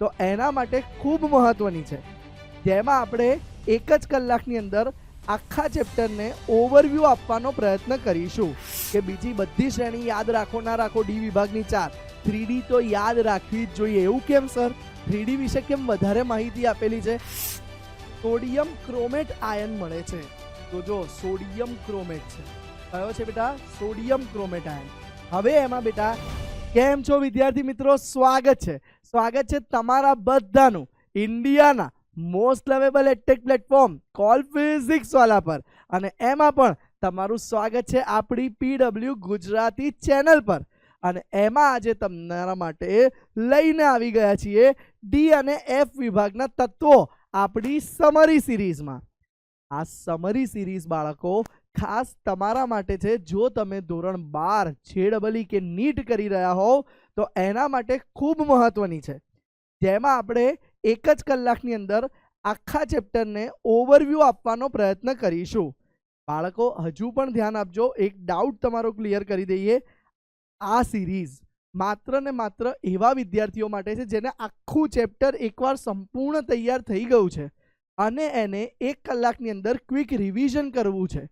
તો એના માટે ખૂબ મહત્વની છે, જેમાં આપણે એક જ કલાકની અંદર આખા ચેપ્ટરને ઓવરવ્યૂ આપવાનો પ્રયત્ન કરીશું કે બીજી બધી શ્રેણી યાદ રાખો ના રાખો, ડી વિભાગની 4 3D તો યાદ રાખવી જ જોઈએ. એવું કેમ સર? 3D વિશે કેમ વધારે માહિતી આપેલી છે? સોડિયમ ક્રોમેટ આયન મળે છે. તો જો સોડિયમ ક્રોમેટ છે, કયો છે બેટા? Sodium chromate ion. હવે એમાં બેટા કેમ છો વિદ્યાર્થી મિત્રો? સ્વાગત છે તમારા બધાનું ઇન્ડિયાના most lovable edtech platform call Physics Wallah પર, અને એમાં પણ તમારું સ્વાગત છે આપણી PW ગુજરાતી ચેનલ પર. અને એમાં આજે તમારા માટે લઈને આવી ગયા છીએ ડી અને એફ વિભાગના તત્વો આપણી સમરી સિરીઝમાં. આ સમરી સિરીઝ બાળકો ખાસ તમારા માટે છે. જો તમે ધોરણ 12 JEE કે નીટ કરી રહ્યા હોવ તો એના માટે ખૂબ મહત્વની છે, જેમાં આપણે એક જ કલાકની અંદર આખા ચેપ્ટરને ઓવરવ્યૂ આપવાનો પ્રયત્ન કરીશું. બાળકો હજુ પણ ધ્યાન આપજો, એક ડાઉટ તમારો ક્લિયર કરી દઈએ. આ સિરીઝ માત્ર ને માત્ર એવા વિદ્યાર્થીઓ માટે છે જેને આખું ચેપ્ટર એકવાર સંપૂર્ણ તૈયાર થઈ ગયું છે અને એને એક કલાકની અંદર ક્વિક રિવિઝન કરવું છે.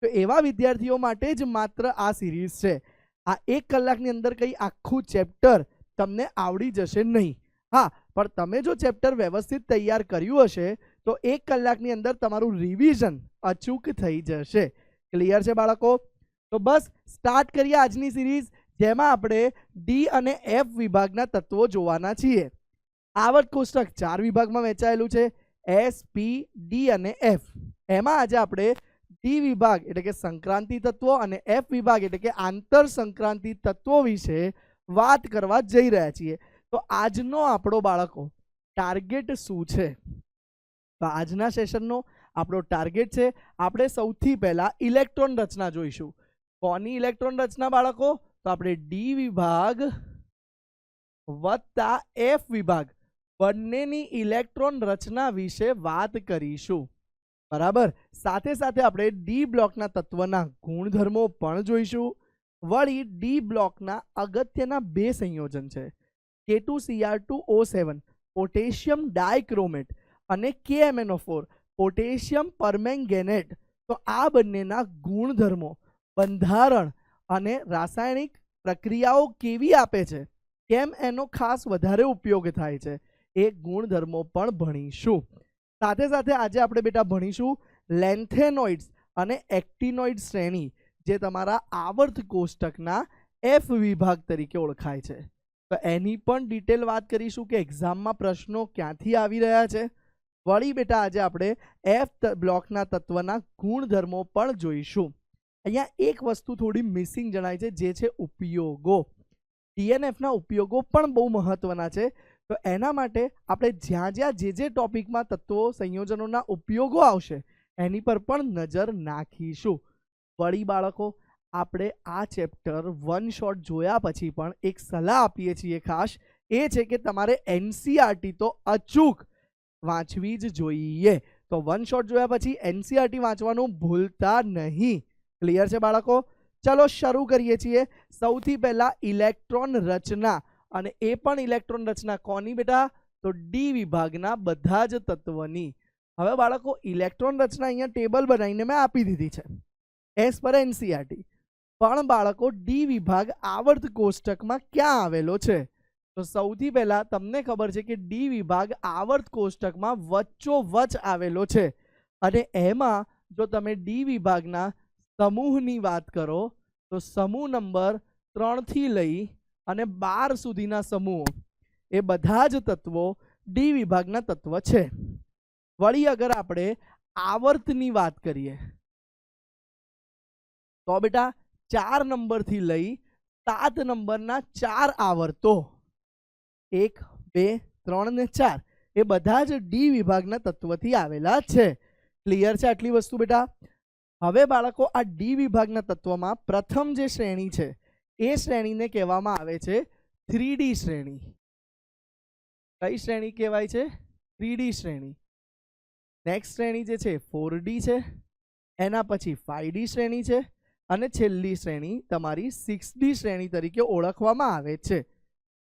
તો એવા વિદ્યાર્થીઓ માટે જ માત્ર આ સિરીઝ છે. આ એક કલાકની અંદર કંઈ આખું ચેપ્ટર તમને આવડી જશે નહીં. હા, પણ તમે જો ચેપ્ટર વ્યવસ્થિત તૈયાર કર્યું હશે તો એક કલાકની અંદર તમારું રિવિઝન અચૂક થઈ જશે. ક્લિયર છે બાળકો? તો બસ સ્ટાર્ટ કરીએ આજની સિરીઝ, જેમાં આપણે ડી અને એફ વિભાગના તત્વો જોવાના છીએ. આવર્ત કોષ્ટક 4 વિભાગમાં વહેંચાયેલું છે, S, P, D અને F. એમાં આજે આપણે ડી વિભાગ એટલે કે સંક્રાંતિ તત્વો અને એફ વિભાગ એટલે કે આંતર સંક્રાંતિ તત્વો વિશે વાત કરવા જઈ રહ્યા છીએ. તો આજનો આપણો બાળકો ટાર્ગેટ શું છે? તો આજના સેશનનો આપણો ટાર્ગેટ છે, આપણે સૌથી પહેલા ઇલેક્ટ્રોન રચના જોઈશું. કોની ઇલેક્ટ્રોન રચના બાળકો? તો આપણે ડી વિભાગ વત્તા એફ વિભાગ બંનેની ઇલેક્ટ્રોન રચના વિશે વાત કરીશું. બરાબર. સાથે સાથે આપણે ડી બ્લોકના તત્વના ગુણધર્મો પણ જોઈશું. વળી ડી બ્લોકના અગત્યના 2 સંયોજન છે, K2Cr2O7 પોટેશિયમ ડાયક્રોમેટ અને KMnO4 પોટેશિયમ પરમેંગેનેટ. તો આ બંનેના ગુણધર્મો, બંધારણ અને રાસાયણિક પ્રક્રિયાઓ કેવી આપે છે, કેમ એનો ખાસ વધારે ઉપયોગ થાય છે, એ ગુણધર્મો પણ ભણીશું. સાથે સાથે આજે આપણે બેટા ભણીશું લેન્થેનોઇડ્સ અને એક્ટિનોઇડ શ્રેણી, જે તમારા આવર્ત કોષ્ટકના એફ વિભાગ તરીકે ઓળખાય છે. તો એની પણ ડિટેલ વાત કરીશું કે એક્ઝામમાં પ્રશ્નો ક્યાંથી આવી રહ્યા છે. વળી બેટા આજે આપણે એફ બ્લોકના તત્વના ગુણધર્મો પણ જોઈશું. અહીંયા એક વસ્તુ થોડી મિસિંગ જણાય છે, જે છે ઉપયોગો. ડીએનએફના ઉપયોગો પણ બહુ મહત્વના છે. તો એના માટે આપણે જ્યાં જે ટોપિકમાં તત્વો સંયોજનોના ઉપયોગો આવશે એની પર પણ નજર નાખીશું. વળી બાળકો આપણે આ ચેપ્ટર વન શોટ જોયા પછી પણ એક સલાહ આપીએ છીએ ખાસ, એ છે કે તમારે NCERT તો અચૂક વાંચવી જ જોઈએ. તો વન શોટ જોયા પછી NCERT વાંચવાનું ભૂલતા નહીં. ક્લિયર છે બાળકો? ચલો શરૂ કરીએ છીએ. સૌથી પહેલા ઇલેક્ટ્રોન રચના, અને એ પણ ઇલેક્ટ્રોન રચના કોની બેટા? તો ડી વિભાગના બધા જ તત્વની. હવે બાળકો ઇલેક્ટ્રોન રચના અહીંયા ટેબલ બનાવીને મેં આપી દીધી છે એઝ પર NCERT. પણ બાળકો ડી વિભાગ આવર્ત કોષ્ટકમાં ક્યાં આવેલો છે? તો સૌથી પહેલા તમને ખબર છે કે ડી વિભાગ આવર્ત કોષ્ટકમાં વચ્ચોવચ આવેલો છે. અને એમાં જો તમે ડી વિભાગના સમૂહની વાત કરો તો સમૂહ નંબર 3 થી લઈ અને 12 સુધીના સમૂહો એ બધા જ તત્વો ડી વિભાગના તત્વ છે. વળી અગર આપણે આવર્તની વાત કરીએ તો બેટા 4 નંબરથી લઈ 7 નંબરના 4 આવર્તો, 1, 2, 3 ને 4, એ બધા જ ડી વિભાગના તત્વથી આવેલા છે. ક્લિયર છે આટલી વસ્તુ બેટા? હવે બાળકો આ ડી વિભાગના તત્વમાં પ્રથમ જે શ્રેણી છે એ શ્રેણીને કહેવામાં આવે છે 3D શ્રેણી. કઈ શ્રેણી કહેવાય છે? 3D શ્રેણી. નેક્સ્ટ શ્રેણી જે છે 4D છે, એના પછી 5D શ્રેણી છે, અને છેલ્લી શ્રેણી તમારી 6D શ્રેણી તરીકે ઓળખવામાં આવે છે.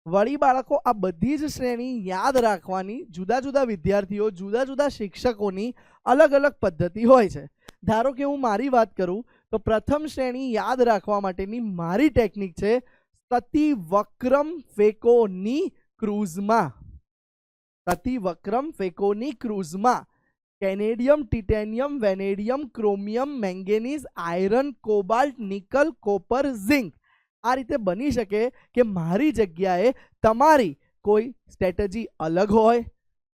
વળી બાળકો આ બધી જ શ્રેણી યાદ રાખવાની જુદા જુદા વિદ્યાર્થીઓ જુદા જુદા શિક્ષકોની અલગ અલગ પદ્ધતિ હોય છે. ધારો કે હું મારી વાત કરું તો પ્રથમ શ્રેણી યાદ રાખવા માટેની મારી ટેકનિક છે સતીવક્રમ ફેકોની ક્રૂઝમાં. સતીવક્રમ ફેકોની ક્રૂઝમાં કેનેડિયમ, titanium, vanadium, chromium, manganese, iron, cobalt, nickel, copper, zinc. આ રીતે બની શકે કે મારી જગ્યાએ તમારી કોઈ સ્ટ્રેટેજી અલગ હોય,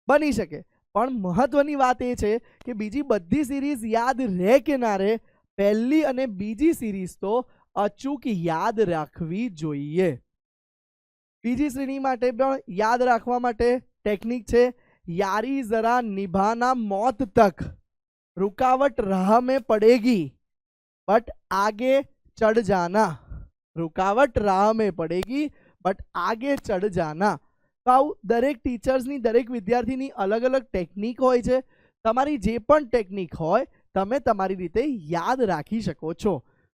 બની શકે. પણ મહત્વની વાત એ છે કે બીજી બધી સિરીઝ યાદ રહે કે ના રહે, પહેલી અને બીજી સિરીઝ તો અચૂક યાદ રાખવી જોઈએ. બીજી શ્રેણી માટે પણ યાદ રાખવા માટે ટેકનિક છે यारी जरा निभाना मौत तक, रुकावट राह में पड़ेगी बट आगे चढ़ जाना. रुकावट राह में पड़ेगी बट आगे चढ़ जाना. તો આવું દરેક ટીચર્સની દરેક વિદ્યાર્થીની અલગ અલગ ટેકનિક હોય છે. તમારી જે પણ ટેકનિક હોય તમે તમારી રીતે યાદ રાખી શકો છો.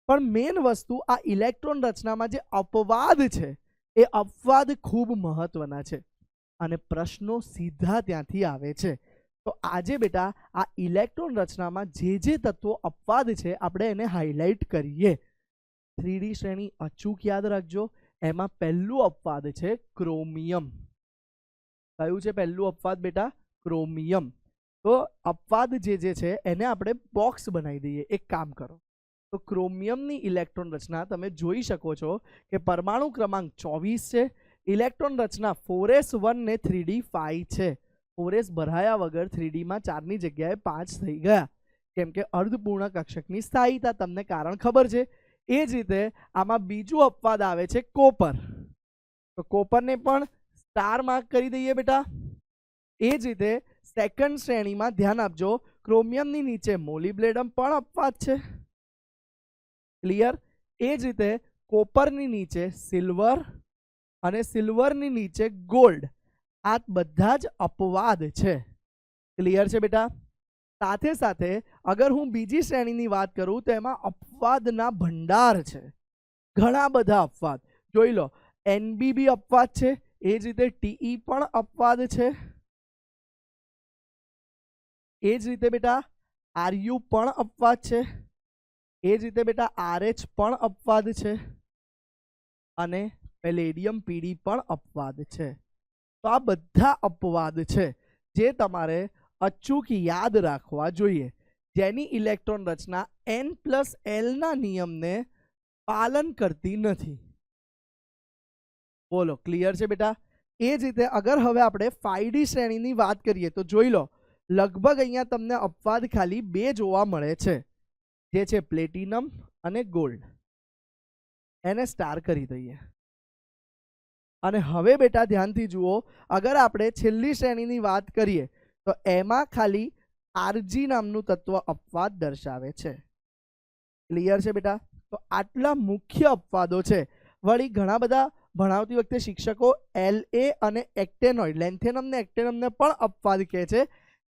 પણ મેઇન વસ્તુ આ ઇલેક્ટ્રોન રચનામાં જે અપવાદ છે એ અપવાદ ખૂબ મહત્વના છે અને પ્રશ્નો સીધા ત્યાંથી આવે છે. તો આજે બેટા આ ઇલેક્ટ્રોન રચનામાં જે જે તત્વો અપવાદ છે આપણે એને હાઇલાઇટ કરીએ. 3D શ્રેણી અચૂક યાદ રાખજો. એમાં પહેલું અપવાદ છે ક્રોમિયમ. કયું છે પહેલું અપવાદ બેટા? ક્રોમિયમ. તો અપવાદ જે છે એને આપણે બોક્સ બનાવી દઈએ. એક કામ કરો તો ક્રોમિયમની ઇલેક્ટ્રોન રચના તમે જોઈ શકો છો કે પરમાણુ ક્રમાંક 24 છે. ઇલેક્ટ્રોન રચના 4s1 ને 3d5 છે. 4s ભરાયા વગર 3d માં 4 ની જગ્યાએ 5 થઈ ગયા કેમ કે અર્ધપૂર્ણ કક્ષકની સ્થાયીતા. તમને કારણ ખબર છે. એ જ રીતે આમાં બીજું અપવાદ આવે છે કોપર. તો કોપરને પણ સ્ટાર માર્ક કરી દઈએ બેટા. એ જ રીતે સેકન્ડ શ્રેણીમાં ધ્યાન આપજો, ક્રોમિયમની નીચે મોલિબ્લેડમ પણ અપવાદ છે. ક્લિયર? એ જ રીતે કોપરની નીચે સિલ્વર અને સિલ્વરની નીચે ગોલ્ડ. આ બધા જ અપવાદ છે. ક્લિયર છે બેટા? સાથે સાથે અગર હું બીજી શ્રેણીની વાત કરું તો એમાં અપવાદના ભંડાર છે. ઘણા બધા અપવાદ જોઈ લો. NB અપવાદ છે. એ જ રીતે TE પણ અપવાદ છે. એ જ રીતે બેટા RU પણ અપવાદ છે. એ જ રીતે બેટા RH પણ અપવાદ છે અને પેલેડિયમ PD પણ અપવાદ છે. તો આ બધા અપવાદ છે જે તમારે અચૂક યાદ રાખવા જોઈએ, જેની ઇલેક્ટ્રોન રચના N+L ના નિયમને પાલન કરતી નથી. બોલો ક્લિયર છે બેટા? એ જ રીતે અગર હવે આપણે 5D શ્રેણીની વાત કરીએ તો જોઈ લો, લગભગ અહીંયા તમને અપવાદ ખાલી 2 જોવા મળે છે, જે છે પ્લેટિનમ અને ગોલ્ડ. એને સ્ટાર કરી દઈએ. અને હવે બેટા ધ્યાનથી જુઓ, અગર આપણે છેલ્લી શ્રેણીની વાત કરીએ તો એમાં ખાલી RG નામનું તત્વ અપવાદ દર્શાવે છે. ક્લિયર છે બેટા? તો આટલા મુખ્ય અપવાદો છે. વળી ઘણા બધા ભણાવતી વખતે શિક્ષકો LA અને એક્ટેનોઇડ, લેન્થેનમ ને એક્ટેનમને પણ અપવાદ કહે છે,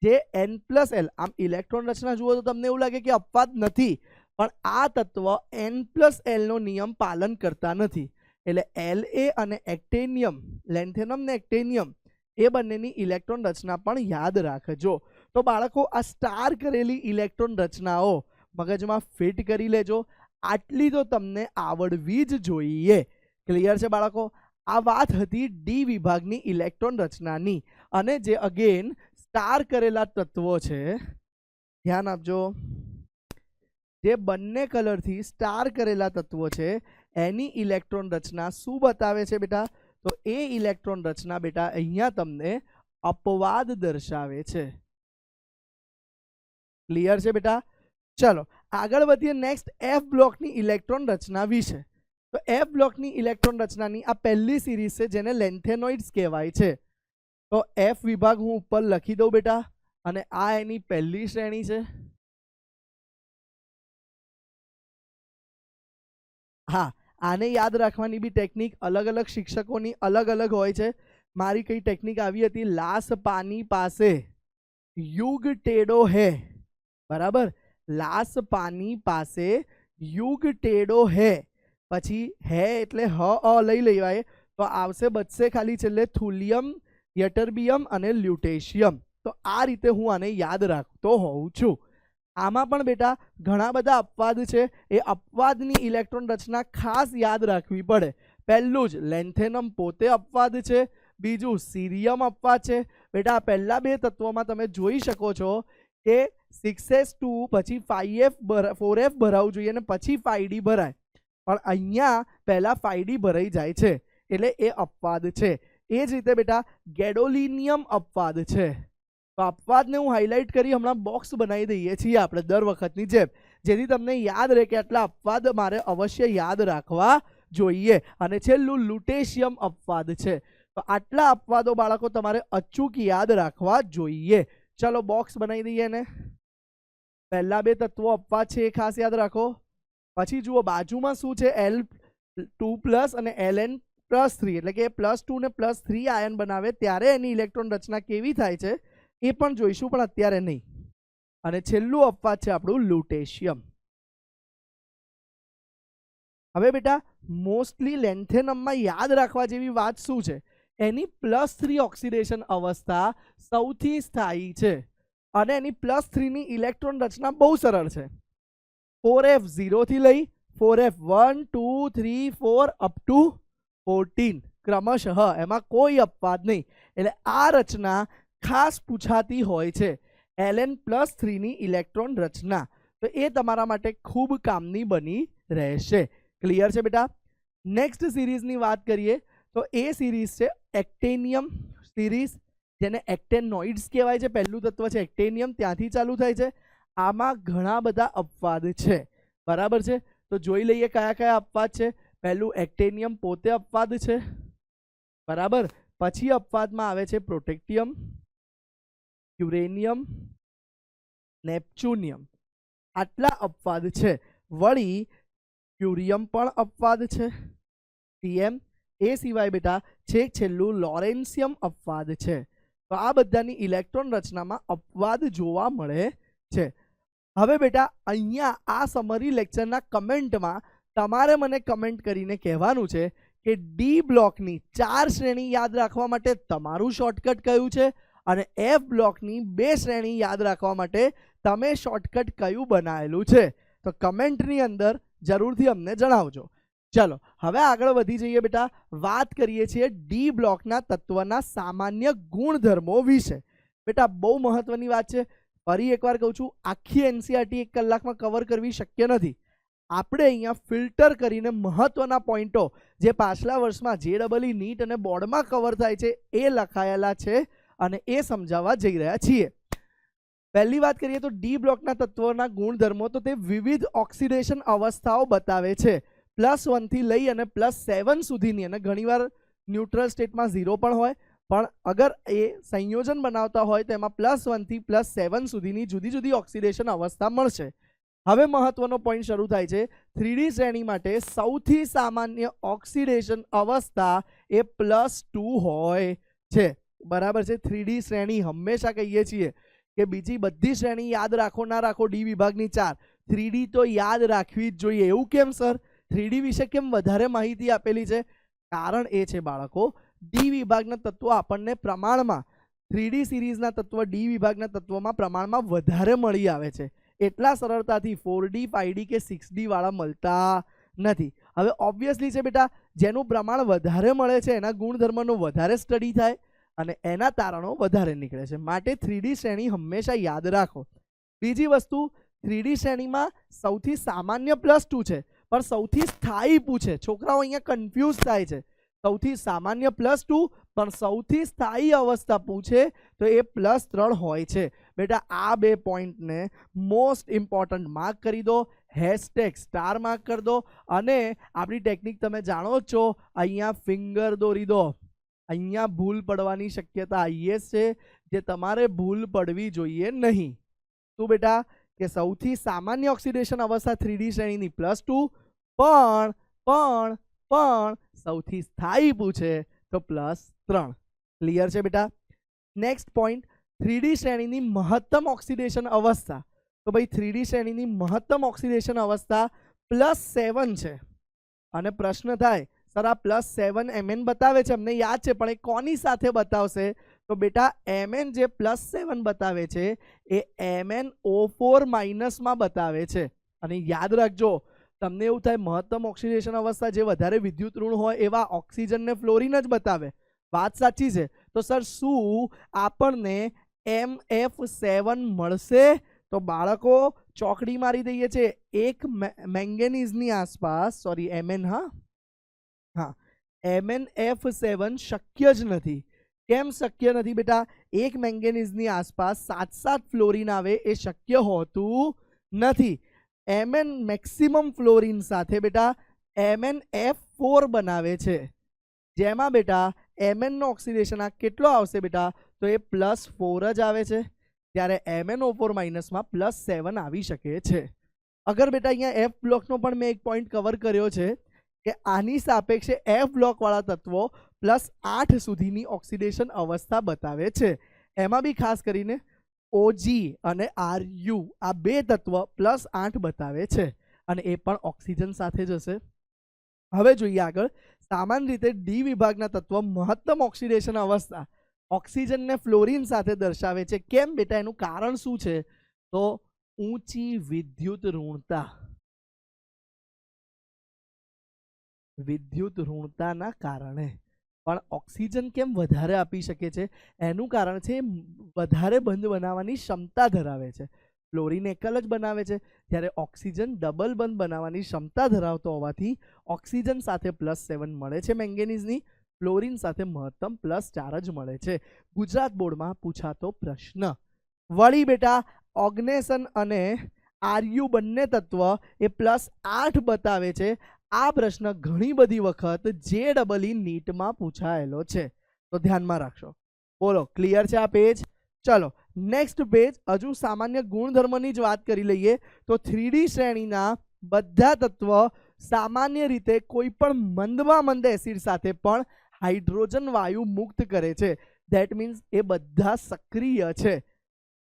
જે N+L. આમ ઇલેક્ટ્રોન રચના જુઓ તો તમને એવું લાગે કે અપવાદ નથી, પણ આ તત્વ N+L નો નિયમ પાલન કરતા નથી. એટલે LA અને એક્ટેનિયમ, લેન્થેનમ ને એક્ટેનિયમ, એ બંનેની ઇલેક્ટ્રોન રચના પણ યાદ રાખજો. તો બાળકો આ સ્ટાર કરેલી ઇલેક્ટ્રોન રચનાઓ મગજમાં ફિટ કરી લેજો. આટલી તો તમને આવડવી જ જોઈએ. ક્લિયર છે બાળકો? આ વાત હતી D વિભાગની ઇલેક્ટ્રોન રચનાની. અને જે અગેન સ્ટાર કરેલા તત્વો છે, ધ્યાન આપજો, જે બંને કલરથી સ્ટાર કરેલા તત્વો છે એની ઇલેક્ટ્રોન રચના શું બતાવે છે બેટા? તો એ ઇલેક્ટ્રોન રચના બેટા અહીંયા તમને અપવાદ દર્શાવે છે. ક્લિયર છે બેટા? ચલો આગળ વધીએ નેક્સ્ટ F બ્લોકની ઇલેક્ટ્રોન રચના વિશે. તો F બ્લોકની ઇલેક્ટ્રોન રચનાની આ પહેલી સિરીઝ છે જેને લેન્થેનોઇડ્સ કહેવાય છે. તો F વિભાગ હું ઉપર લખી દઉં બેટા, અને આ એની પહેલી શ્રેણી છે. હા, આને યાદ રાખવાની બી ટેકનિક અલગ અલગ શિક્ષકોની અલગ અલગ હોય છે. મારી કઈ ટેકનિક આવી હતી? લાસ પાની પાસે યુગ ટેડો હે. બરાબર? લાસ પાની પાસે યુગ ટેડો હે. પછી હે એટલે હ અ લઈ લેવાય, તો આવશે બચશે ખાલી છેલ્લે થુલિયમ, યટરબિયમ અને લ્યુટેશિયમ. તો આ રીતે હું આને યાદ રાખતો હોઉં છું. આમાં પણ બેટા ઘણા બધા અપવાદ છે. એ અપવાદની ઇલેક્ટ્રોન રચના ખાસ યાદ રાખવી પડે. પહેલું જ લેન્થેનમ પોતે અપવાદ છે. બીજું સીરિયમ અપવાદ છે. બેટા પહેલા બે તત્વોમાં તમે જોઈ શકો છો કે 6s2 પછી 4f ભરાવું જોઈએ અને પછી 5d ભરાય, પણ અહીંયા પહેલા 5d ભરાઈ જાય છે એટલે એ અપવાદ છે. એ જ રીતે બેટા ગેડોલિનિયમ અપવાદ છે. તો અપવાદને હું હાઇલાઇટ કરી હમણાં બોક્સ બનાવી દઈએ છીએ આપણે દર વખતની જેમ, જેથી તમને યાદ રહે કે આટલા અપવાદ મારે અવશ્ય યાદ રાખવા જોઈએ. અને છેલ્લું લ્યુટેશિયમ અપવાદ છે. તો આટલા અપવાદો બાળકો તમારે અચૂક યાદ રાખવા જોઈએ. ચલો બોક્સ બનાવી દઈએ ને. પહેલા બે તત્વો અપવાદ છે એ ખાસ યાદ રાખો. પછી જુઓ બાજુમાં શું છે, L2+ અને Ln+3 એટલે કે +2 ને +3 આયન બનાવે ત્યારે એની ઇલેક્ટ્રોન રચના કેવી થાય છે એ પણ જોઈશું, પણ અત્યારે નહીં. અને છેલ્લું અપવાદ છે આપણું લ્યુટેશિયમ. હવે બેટા મોસ્ટલી લેન્થેનમમાં યાદ રાખવા જેવી વાત શું છે, એની +3 ઓક્સિડેશન અવસ્થા સૌથી સ્થાયી છે અને એની +3 ની ઇલેક્ટ્રોન રચના બહુ સરળ છે. 4f 0 થી લઈ 4f 1 2 3 4 અપ ટુ 14 ક્રમશઃ, એમાં કોઈ અપવાદ નહીં. એટલે આ રચના ખાસ પૂછાતી હોય છે, Ln+3 ની ઇલેક્ટ્રોન રચના. તો એ તમારા માટે ખૂબ કામની બની રહેશે. ક્લિયર છે બેટા? નેક્સ્ટ સિરીઝની વાત કરીએ તો એ સિરીઝ છે એક્ટેનિયમ સિરીઝ, જેને એક્ટેનોઇડ્સ કહેવાય છે. પહેલું તત્વ છે એક્ટેનિયમ, ત્યાંથી ચાલુ થાય છે. આમાં ઘણા બધા અપવાદ છે, બરાબર છે. તો જોઈ લઈએ કયા કયા અપવાદ છે. પહેલું એક્ટેનિયમ પોતે અપવાદ છે, બરાબર. પછી અપવાદમાં આવે છે પ્રોટેક્ટિયમ, યુરેનિયમ, નેપ્ચ્યુનિયમ. આટલા અપવાદ છે. વળી ક્યુરિયમ પણ અપવાદ છે, ટીએમ. એ સિવાય બેટા છેક છેલ્લું લોરેન્સિયમ અપવાદ છે. તો આ બધાની ઇલેક્ટ્રોન રચનામાં અપવાદ જોવા મળે છે. હવે બેટા અહીંયા આ સમરી લેક્ચરના કમેન્ટમાં તમારે મને કમેન્ટ કરીને કહેવાનું છે કે ડી બ્લોકની 4 શ્રેણી યાદ રાખવા માટે તમારું શોર્ટકટ કયું છે અને એફ બ્લોકની 2 શ્રેણી યાદ રાખવા માટે તમે શોર્ટકટ કયું બનાવેલું છે. તો કમેન્ટની અંદર જરૂરથી અમને જણાવજો. ચલો હવે આગળ વધી જઈએ બેટા. વાત કરીએ છીએ ડી બ્લોકના તત્વના સામાન્ય ગુણધર્મો વિશે. બેટા બહુ મહત્વની વાત છે. ફરી એકવાર કહું છું, આખી એનસીઆરટી 1 કલાકમાં કવર કરવી શક્ય નથી. આપણે અહીંયા ફિલ્ટર કરીને મહત્વના પોઈન્ટો જે પાછલા વર્ષમાં JEE નીટ અને બોર્ડમાં કવર થાય છે એ લખાયેલા છે અને એ સમજાવવા જઈ રહ્યા છીએ. પહેલી વાત કરીએ તો ડી બ્લોકના તત્વોના ગુણધર્મો, તો તે વિવિધ ઓક્સિડેશન અવસ્થાઓ બતાવે છે. +1 થી લઈ અને +7 સુધીની, અને ઘણીવાર ન્યુટ્રલ સ્ટેટમાં 0 પણ હોય, પણ અગર એ સંયોજન બનાવતા હોય તો એમાં +1 થી +7 સુધીની જુદી જુદી ઓક્સિડેશન અવસ્થા મળશે. હવે મહત્વનો પોઈન્ટ શરૂ થાય છે. 3D શ્રેણી માટે સૌથી સામાન્ય ઓક્સિડેશન અવસ્થા એ +2 હોય છે, બરાબર છે. 3D શ્રેણી હંમેશા કહીએ છીએ કે બીજી બધી શ્રેણી યાદ રાખો ના રાખો, ડી વિભાગની 4, 3D તો યાદ રાખવી જ જોઈએ. એવું કેમ સર? 3D વિશે કેમ વધારે માહિતી આપેલી છે? કારણ એ છે બાળકો, ડી વિભાગના તત્વો આપણને પ્રમાણમાં 3D સિરીઝના તત્વ ડી વિભાગના તત્વોમાં પ્રમાણમાં વધારે મળી આવે છે. એટલા સરળતાથી 4D 5D કે 6D વાળા મળતા નથી. હવે ઓબ્વિયસલી છે બેટા, જેનું પ્રમાણ વધારે મળે છે એના ગુણધર્મનો વધારે સ્ટડી થાય અને એના તારણો વધારે નીકળે છે. માટે 3D શ્રેણી હંમેશા યાદ રાખો. બીજી વસ્તુ, 3D શ્રેણીમાં સૌથી સામાન્ય +2 છે, પણ સૌથી સ્થાયી પૂછે. છોકરાઓ અહીંયા કન્ફ્યુઝ થાય છે. સૌથી સામાન્ય +2 પણ સૌથી સ્થાયી અવસ્થા પૂછે તો એ +3 હોય છે. બેટા આ બે પોઈન્ટને મોસ્ટ ઇમ્પોર્ટન્ટ માર્ક કરી દો, #* માર્ક કરી દો. અને આપણી ટેકનિક તમે જાણો જ છો, અહીંયા ફિંગર દોરી દો. અહીંયા ભૂલ પડવાની શક્યતા હાઈએસ્ટ છે, જે તમારે ભૂલ પડવી જોઈએ નહીં. શું બેટા? કે સૌથી સામાન્ય ઓક્સિડેશન અવસ્થા 3D શ્રેણીની +2, પણ સૌથી સ્થાયી પૂછે તો +3. ક્લિયર છે બેટા? નેક્સ્ટ પોઈન્ટ, 3D શ્રેણીની મહત્તમ ઓક્સિડેશન અવસ્થા. તો ભાઈ 3D શ્રેણીની મહત્તમ ઓક્સિડેશન અવસ્થા +7 છે. અને પ્રશ્ન થાય સર આ +7 Mn બતાવે છે, અમને યાદ છે, પણ એ કોની સાથે બતાવશે? તો બેટા Mn જે +7 બતાવે છે એ MnO4 માઇનસમાં બતાવે છે. અને યાદ રાખજો, તમને એવું થાય મહત્તમ ઓક્સિડેશન અવસ્થા જે વધારે વિદ્યુત ઋણ હોય એવા ઓક્સિજન ને ફ્લોરિન જ બતાવે. વાત સાચી છે. તો સર શું આપણને MF7 મળશે? તો બાળકો ચોકડી મારી દઈએ છે. એક મેંગેનીઝની આસપાસ, સોરી Mn, હા MnF7 શક્ય જ નથી. કેમ શક્ય નથી બેટા? એક મેંગેનીઝની આસપાસ 7 ફ્લોરિન આવે એ શક્ય હોતું નથી. Mn મેક્સિમમ ફ્લોરિન સાથે બેટા MnF4 બનાવે છે, જેમાં બેટા Mn નો ઓક્સિડેશન આ કેટલો આવશે બેટા? તો એ +4 જ આવે છે. ત્યારે MnO4 માઇનસમાં +7 આવી શકે છે. અગર બેટા અહીંયા F બ્લોકનો પણ મેં એક પોઈન્ટ કવર કર્યો છે કે આની સાપેક્ષે F બ્લોક વાળા તત્વો +8 સુધીની ઓક્સિડેશન અવસ્થા બતાવે છે. એમાં બી ખાસ કરીને OG અને RU આ બે તત્વ +8 બતાવે છે, અને એ પણ ઓક્સિજન સાથે જ હશે. હવે જોઈએ આગળ. સામાન્ય રીતે ડી વિભાગના તત્વ મહત્તમ ઓક્સિડેશન અવસ્થા ઓક્સિજન ને ફ્લોરિન સાથે દર્શાવે છે. કેમ બેટા? એનું કારણ શું છે? તો ઊંચી વિદ્યુત ઋણતા. વિદ્યુત ઋણતાના કારણે. પણ ઓક્સિજન કેમ વધારે આપી શકે છે? એનું કારણ છે વધારે બંધ બનાવવાની ક્ષમતા ધરાવે છે. ફ્લોરિન એકલ જ બનાવે છે, ત્યારે ઓક્સિજન ડબલ બંધ બનાવવાની ક્ષમતા ધરાવતો હોવાથી ઓક્સિજન સાથે +7 મળે છે મેંગેનીઝની, ફ્લોરિન સાથે મહત્તમ +4 જ મળે છે. ગુજરાત બોર્ડમાં પૂછાતો પ્રશ્ન. વળી બેટા ઓગ્નેશન અને RU બંને તત્વ એ +8 બતાવે છે. આ પ્રશ્ન ઘણી બધી વખત JEE નીટમાં પૂછાયેલો છે, તો ધ્યાનમાં રાખશો. બોલો, ક્લિયર છે આ પેજ? ચલો નેક્સ્ટ પેજ. હજુ સામાન્ય ગુણધર્મની જ વાત કરી લઈએ તો 3D શ્રેણીના બધા તત્વ સામાન્ય રીતે કોઈ પણ મંદમાં મંદ એસિડ સાથે પણ હાઇડ્રોજન વાયુ મુક્ત કરે છે. ધેટ મીન્સ એ બધા સક્રિય છે,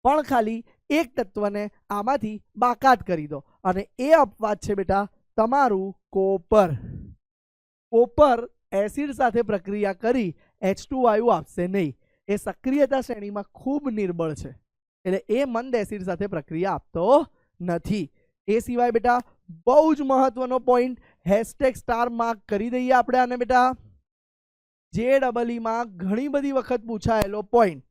પણ ખાલી એક તત્વને આમાંથી બાકાત કરી દો, અને એ અપવાદ છે બેટા તમારું કોપર. કોપર એસિડ સાથે પ્રક્રિયા કરી H2 વાયુ આપશે નહીં. એ સક્રિયતા શ્રેણીમાં ખૂબ નિર્બળ છે, એટલે એ મંદ એસિડ સાથે પ્રક્રિયા આપતો નથી. એ સિવાય બેટા બહુ જ મહત્વનો પોઈન્ટ, #* માર્ક કરી દઈએ આપણે આને બેટા. JEE માં ઘણી બધી વખત પૂછાયેલો પોઈન્ટ.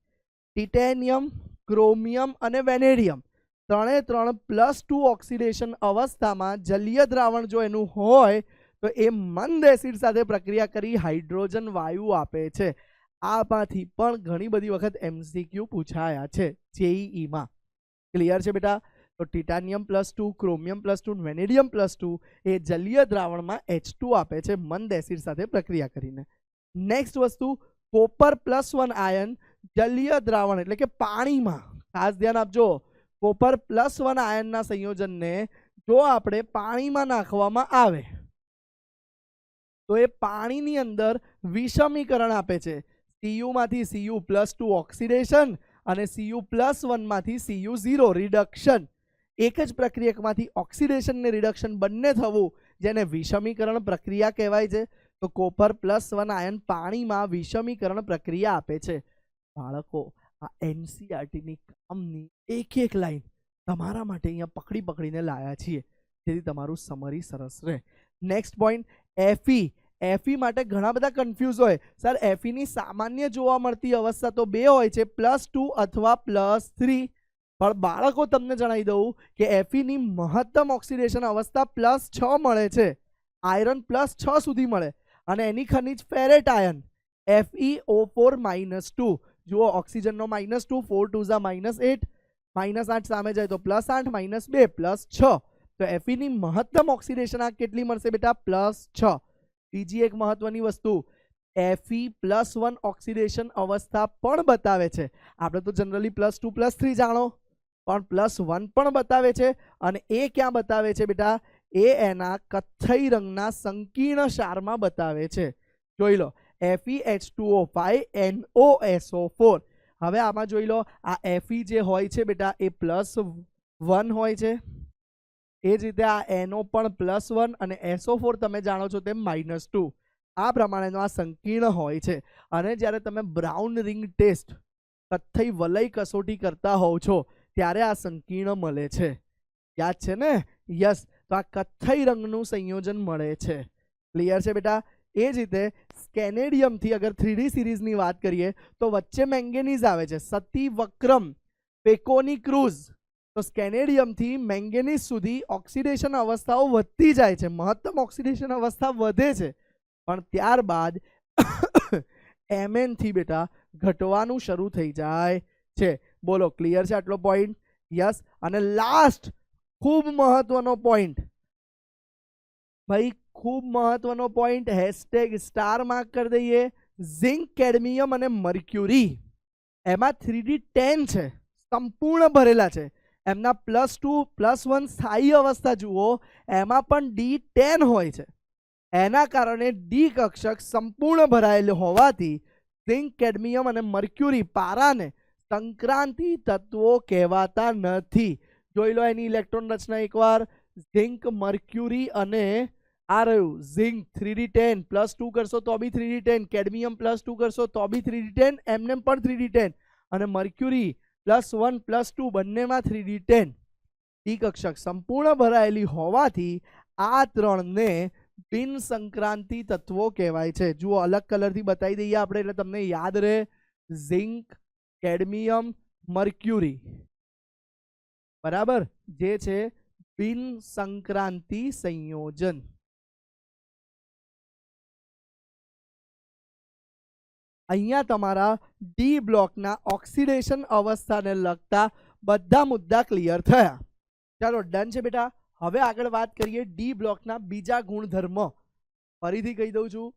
ટિટેનિયમ, ક્રોમિયમ અને વેનેડિયમ ત્રણે ત્રણ +2 ઓક્સિડેશન અવસ્થામાં જલીય દ્રાવણ જો એનું હોય તો એ મંદ એસિડ સાથે પ્રક્રિયા કરી હાઇડ્રોજન વાયુ આપે છે. આમાંથી પણ ઘણી બધી વખત MCQ પૂછાયા છે JEE માં. ક્લિયર છે બેટા? તો ટિટાનિયમ +2, ક્રોમિયમ +2, વેનેડિયમ +2 એ જલીય દ્રાવણમાં H2 આપે છે મંદ એસિડ સાથે પ્રક્રિયા કરીને. નેક્સ્ટ વસ્તુ, કોપર +1 આયન જલીય દ્રાવણ એટલે કે પાણીમાં, ખાસ ધ્યાન આપજો, કોપર +1 આયનના સંયોજનને જો આપણે પાણીમાં નાખવામાં આવે તો એ પાણીની અંદર વિષમીકરણ આપે છે. Cu માંથી Cu+2 ઓક્સિડેશન અને Cu+1 માંથી Cu0 રિડક્શન. એક જ પ્રક્રિયકમાંથી ઓક્સિડેશન ને રિડક્શન બંને થવું, જેને વિષમીકરણ પ્રક્રિયા કહેવાય છે. તો કોપર +1 આયન પાણીમાં વિષમીકરણ પ્રક્રિયા આપે છે. બાળકો, આ NCERTની કામની એક એક લાઈન તમારા માટે અહીંયા પકડી પકડીને લાયા છીએ, જેથી તમારું સમરી સરસ રહે. નેક્સ્ટ પોઈન્ટ, Fe માટે ઘણા બધા કન્ફ્યુઝ હોય. સર Feની સામાન્ય જોવા મળતી અવસ્થા તો બે હોય છે, +2 અથવા +3. પણ બાળકો તમને જણાવી દઉં કે Feની મહત્તમ ઓક્સિડેશન અવસ્થા +6 મળે છે. આયરન +6 સુધી મળે, અને એની ખનિજ ફેરેટ આયન FeO4-2. જુઓ, ઓક્સિજનનો -2, 4 2 -8, -8 સામે જાય તો +8, -2 +6. તો Feની મહત્તમ ઓક્સિડેશન આ કેટલી મળશે બેટા? +6. બીજી એક મહત્વની વસ્તુ, Fe+1 ઓક્સિડેશન અવસ્થા પણ બતાવે છે. આપણે તો જનરલી +2 +3 જાણો, પણ +1 પણ બતાવે છે. અને એ ક્યાં બતાવે છે બેટા? એ એના કથ્થઈ રંગના સંકીર્ણ ક્ષારમાં બતાવે છે. જોઈ લો, FeH2O5NOSO4. હવે આમાં જોઈ લો, આ Fe જે હોય છે બેટા એ +1 હોય છે. એ જ રીતે આ NO પણ +1 અને SO4 તમે જાણો છો તેમ -2. આ પ્રમાણેનો આ સંકીર્ણ હોય છે. અને જ્યારે તમે બ્રાઉન રિંગ ટેસ્ટ કથ્થઈ વલય કસોટી કરતા હોવ છો ત્યારે આ સંકીર્ણ મળે છે. યાદ છે ને? યસ. તો આ કથ્થઈ રંગનું સંયોજન મળે છે. ક્લિયર છે બેટા? એ જ રીતે સ્કેનેડિયમથી અગર 3D સિરીઝની વાત કરીએ તો વચ્ચે મેંગેનીઝ આવે છે. સતી વક્રમ, પેકોની ક્રુઝ. તો સ્કેનેડિયમથી મેંગેનીઝ સુધી ઓક્સિડેશન અવસ્થાઓ વધતી જાય છે. મહત્તમ ઓક્સિડેશન અવસ્થા વધે છે, પણ ત્યારબાદ એમએનથી બેટા ઘટવાનું શરૂ થઈ જાય છે. બોલો, ક્લિયર છે આટલો પોઈન્ટ? યસ. અને લાસ્ટ ખૂબ મહત્વનો પોઈન્ટ ભાઈ, ખૂબ મહત્વનો પોઈન્ટ, હેશટેગ સ્ટાર માર્ક કરી દઈએ. ઝિંક, કેડમિયમ અને મર્ક્યુરી એમાં 3D10 છે, સંપૂર્ણ ભરેલા છે. એમના +2 +1 સ્થાયી અવસ્થા જુઓ, એમાં પણ D10 હોય છે. એના કારણે ડી કક્ષક સંપૂર્ણ ભરાયેલું હોવાથી ઝિંક, કેડમિયમ અને મર્ક્યુરી પારાને સંક્રાંતિ તત્વો કહેવાતા નથી. જોઈ લો એની ઇલેક્ટ્રોન રચના એકવાર. ઝિંક, મર્ક્યુરી અને આ રહ્યું ઝિંક 3D10, +2 કરશો તો બી 3D10, કેડમિયમ +2 કરશો તો બી 3D10, એમને પણ 3D10, અને મર્ક્યુરી +1 +2 બંનેમાં 3D10. ડી કક્ષક સંપૂર્ણ ભરાયેલી હોવાથી આ ત્રણને બિન સંક્રાંતિ તત્વો કહેવાય છે. જુઓ, અલગ કલરથી બતાવી દઈએ આપણે એટલે તમને યાદ રહે. ઝિંક, કેડમિયમ, મર્ક્યુરી, બરાબર, જે છે બિન સંક્રાંતિ સંયોજન. અહીંયા તમારા ડી બ્લોકના ઓક્સિડેશન અવસ્થાને લગતા બધા મુદ્દા ક્લિયર થયા. ચાલો, ડન છે બેટા. હવે આગળ વાત કરીએ ડી બ્લોકના બીજા ગુણધર્મ. ફરીથી કહી દઉં છું,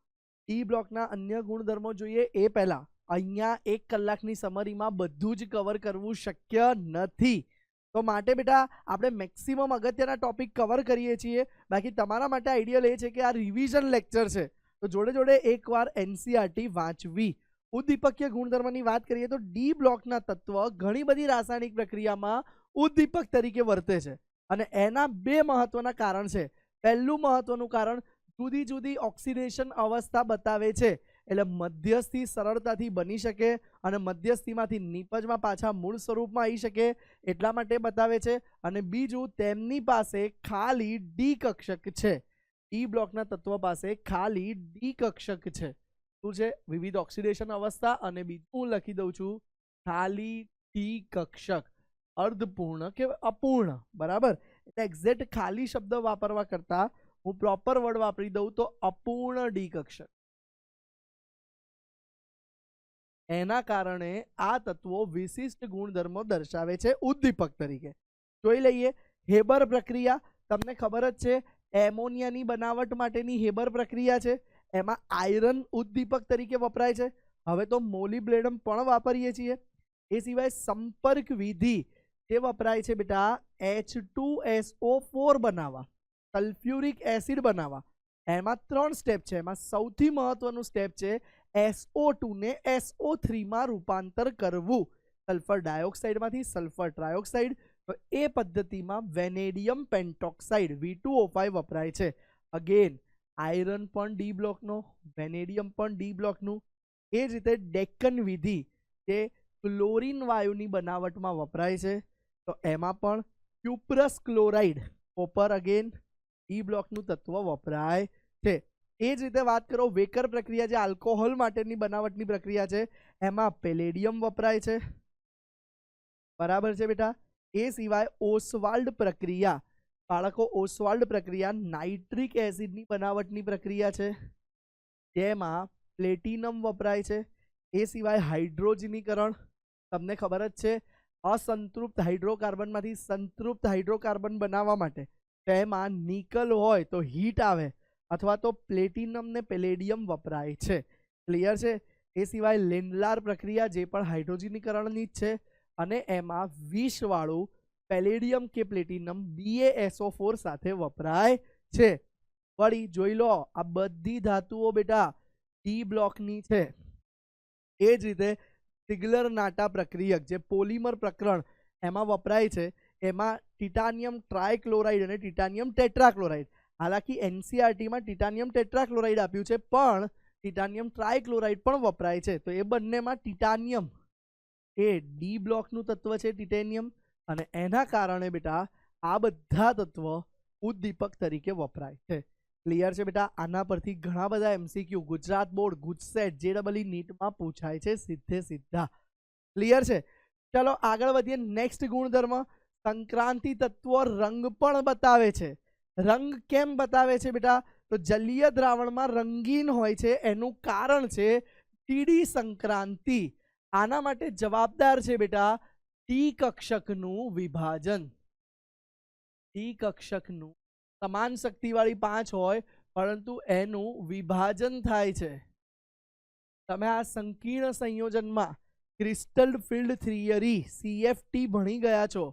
ડી બ્લોકના અન્ય ગુણધર્મો જોઈએ એ પહેલા અહીંયા 1 કલાકની સમરીમાં બધું જ કવર કરવું શક્ય નથી. તો માટે બેટા આપણે મેક્સિમમ અગત્યના ટોપિક કવર કરીએ છીએ. બાકી તમારા માટે આઈડિયલ એ છે કે આ રિવિઝન લેક્ચર છે, તો જોડે જોડે એકવાર એનસીઆરટી વાંચવી. ઉદ્દીપકીય ગુણધર્મની વાત કરીએ તો ડી બ્લોકના તત્વ ઘણી બધી રાસાયણિક પ્રક્રિયામાં ઉદ્દીપક તરીકે વર્તે છે, અને એના 2 મહત્વના કારણ છે. પહેલું મહત્વનું કારણ જુદી જુદી ઓક્સિડેશન અવસ્થા બતાવે છે, એટલે મધ્યસ્થી સરળતાથી બની શકે અને મધ્યસ્થીમાંથી નિપજમાં પાછા મૂળ સ્વરૂપમાં આવી શકે એટલા માટે બતાવે છે. અને બીજું, તેમની પાસે ખાલી ડી કક્ષક છે. ડી બ્લોકના તત્વ પાસે ખાલી ડી કક્ષક છે. શું છે? વિવિધ ઓક્સિડેશન અવસ્થા, અને બીજું હું લખી દઉં છું ખાલી ડી કક્ષક. અર્ધપૂર્ણ કે અપૂર્ણ, બરાબર? એટલે એક્ઝેક્ટ ખાલી શબ્દ વાપરવા કરતા હું પ્રોપર વર્ડ વાપરી દઉં તો અપૂર્ણ ડી કક્ષક. એના કારણે આ તત્વો વિશિષ્ટ ગુણધર્મો દર્શાવે છે ઉદ્દીપક તરીકે. જોઈ લઈએ હેબર પ્રક્રિયા. તમને ખબર જ છે, એમોનિયાની બનાવટ માટેની હેબર પ્રક્રિયા છે. એમાં આયરન ઉદ્દીપક તરીકે વપરાય છે. હવે તો મોલિબ્લેડમ પણ વાપરીએ છીએ. એ સિવાય સંપર્ક વિધિ જે વપરાય છે બેટા H2SO4 બનાવવા, સલ્ફ્યુરિક એસિડ બનાવવા. એમાં 3 સ્ટેપ છે. એમાં સૌથી મહત્વનું સ્ટેપ છે SO2 ને SO3 માં રૂપાંતર કરવું, સલ્ફર ડાયોક્સાઇડમાંથી સલ્ફર ટ્રાયોક્સાઇડ. તો એ પદ્ધતિમાં વેનેડિયમ પેન્ટોક્સાઇડ V2O5 વપરાય છે. અગેન આયરન પણ ડી બ્લોકનો, વેનેડિયમ પણ ડી બ્લોકનું. એ જ રીતે ડેકન વિધિ જે ક્લોરીન વાયુની બનાવટમાં વપરાય છે, તો એમાં પણ cuprous chloride, copper, again D બ્લોકનું તત્વ વપરાય છે. એ જ રીતે વાત કરો વેકર પ્રક્રિયા જે આલ્કોહોલ માટેની બનાવટની પ્રક્રિયા છે, એમાં પેલેડિયમ વપરાય છે. બરાબર છે બેટા? એ સિવાય ઓસવાલ્ડ પ્રક્રિયા, બાળકો ઓસવાલ્ડ પ્રક્રિયા નાઇટ્રિક એસિડની બનાવટની પ્રક્રિયા છે, જેમાં પ્લેટિનમ વપરાય છે. એ સિવાય હાઇડ્રોજનીકરણ, તમને ખબર જ છે, અસંતૃપ્ત હાઇડ્રોકાર્બનમાંથી સંતૃપ્ત હાઇડ્રોકાર્બન બનાવવા માટે તેમાં નિકલ હોય તો હીટ આવે, અથવા તો પ્લેટિનમ ને પેલેડિયમ વપરાય છે. ક્લિયર છે? એ સિવાય લેન્ડલાર પ્રક્રિયા જે પણ હાઇડ્રોજનીકરણની જ છે, અને એમાં વિષવાળું પેલેડિયમ કે પ્લેટિનમ BaSO4 સાથે વપરાય છે. વળી જોઈ લો આ બધી ધાતુઓ બેટા ડી બ્લોકની છે. એ જ રીતે સિગ્લર નાટા પ્રક્રિયક જે પોલિમર પ્રકરણ એમાં વપરાય છે, એમાં ટિટાનિયમ ટ્રાયક્લોરાઇડ અને ટિટાનિયમ ટેટ્રાક્લોરાઇડ હાલાકી એનસીઆરટીમાં ટિટાનિયમ ટેટ્રાક્લોરાઇડ આપ્યું છે, પણ ટિટાનિયમ ટ્રાયક્લોરાઇડ પણ વપરાય છે. તો એ બંનેમાં ટિટાનિયમ એ ડી બ્લોકનું તત્વ છે ટિટેનિયમ, અને એના કારણે બેટા આ બધા તત્વ ઉદ્દીપક તરીકે વપરાય છે. ક્લિયર છે બેટા? આના પરથી ઘણા બધા એમસીક્યુ ગુજરાત બોર્ડ, ગુજસેટ, જેડબલઈ નીટમાં પૂછાય છે સીધે સીધા. ક્લિયર છે? ચલો આગળ વધીએ. નેક્સ્ટ ગુણધર્મ, સંક્રાંતિ તત્વો રંગ પણ બતાવે છે. રંગ કેમ બતાવે છે બેટા? તો જલીય દ્રાવણમાં રંગીન હોય છે, એનું કારણ છે ટીડી સંક્રાંતિ. આના માટે જવાબદાર છે બેટા ટી કક્ષકનું વિભાજન. ટી કક્ષકનું સમાન શક્તિવાળી 5 હોય, પરંતુ એનું વિભાજન થાય છે. તમે આ સંકીર્ણ સંયોજનમાં ક્રિસ્ટલ ફિલ્ડ થિયરી CFT ભણી ગયા છો,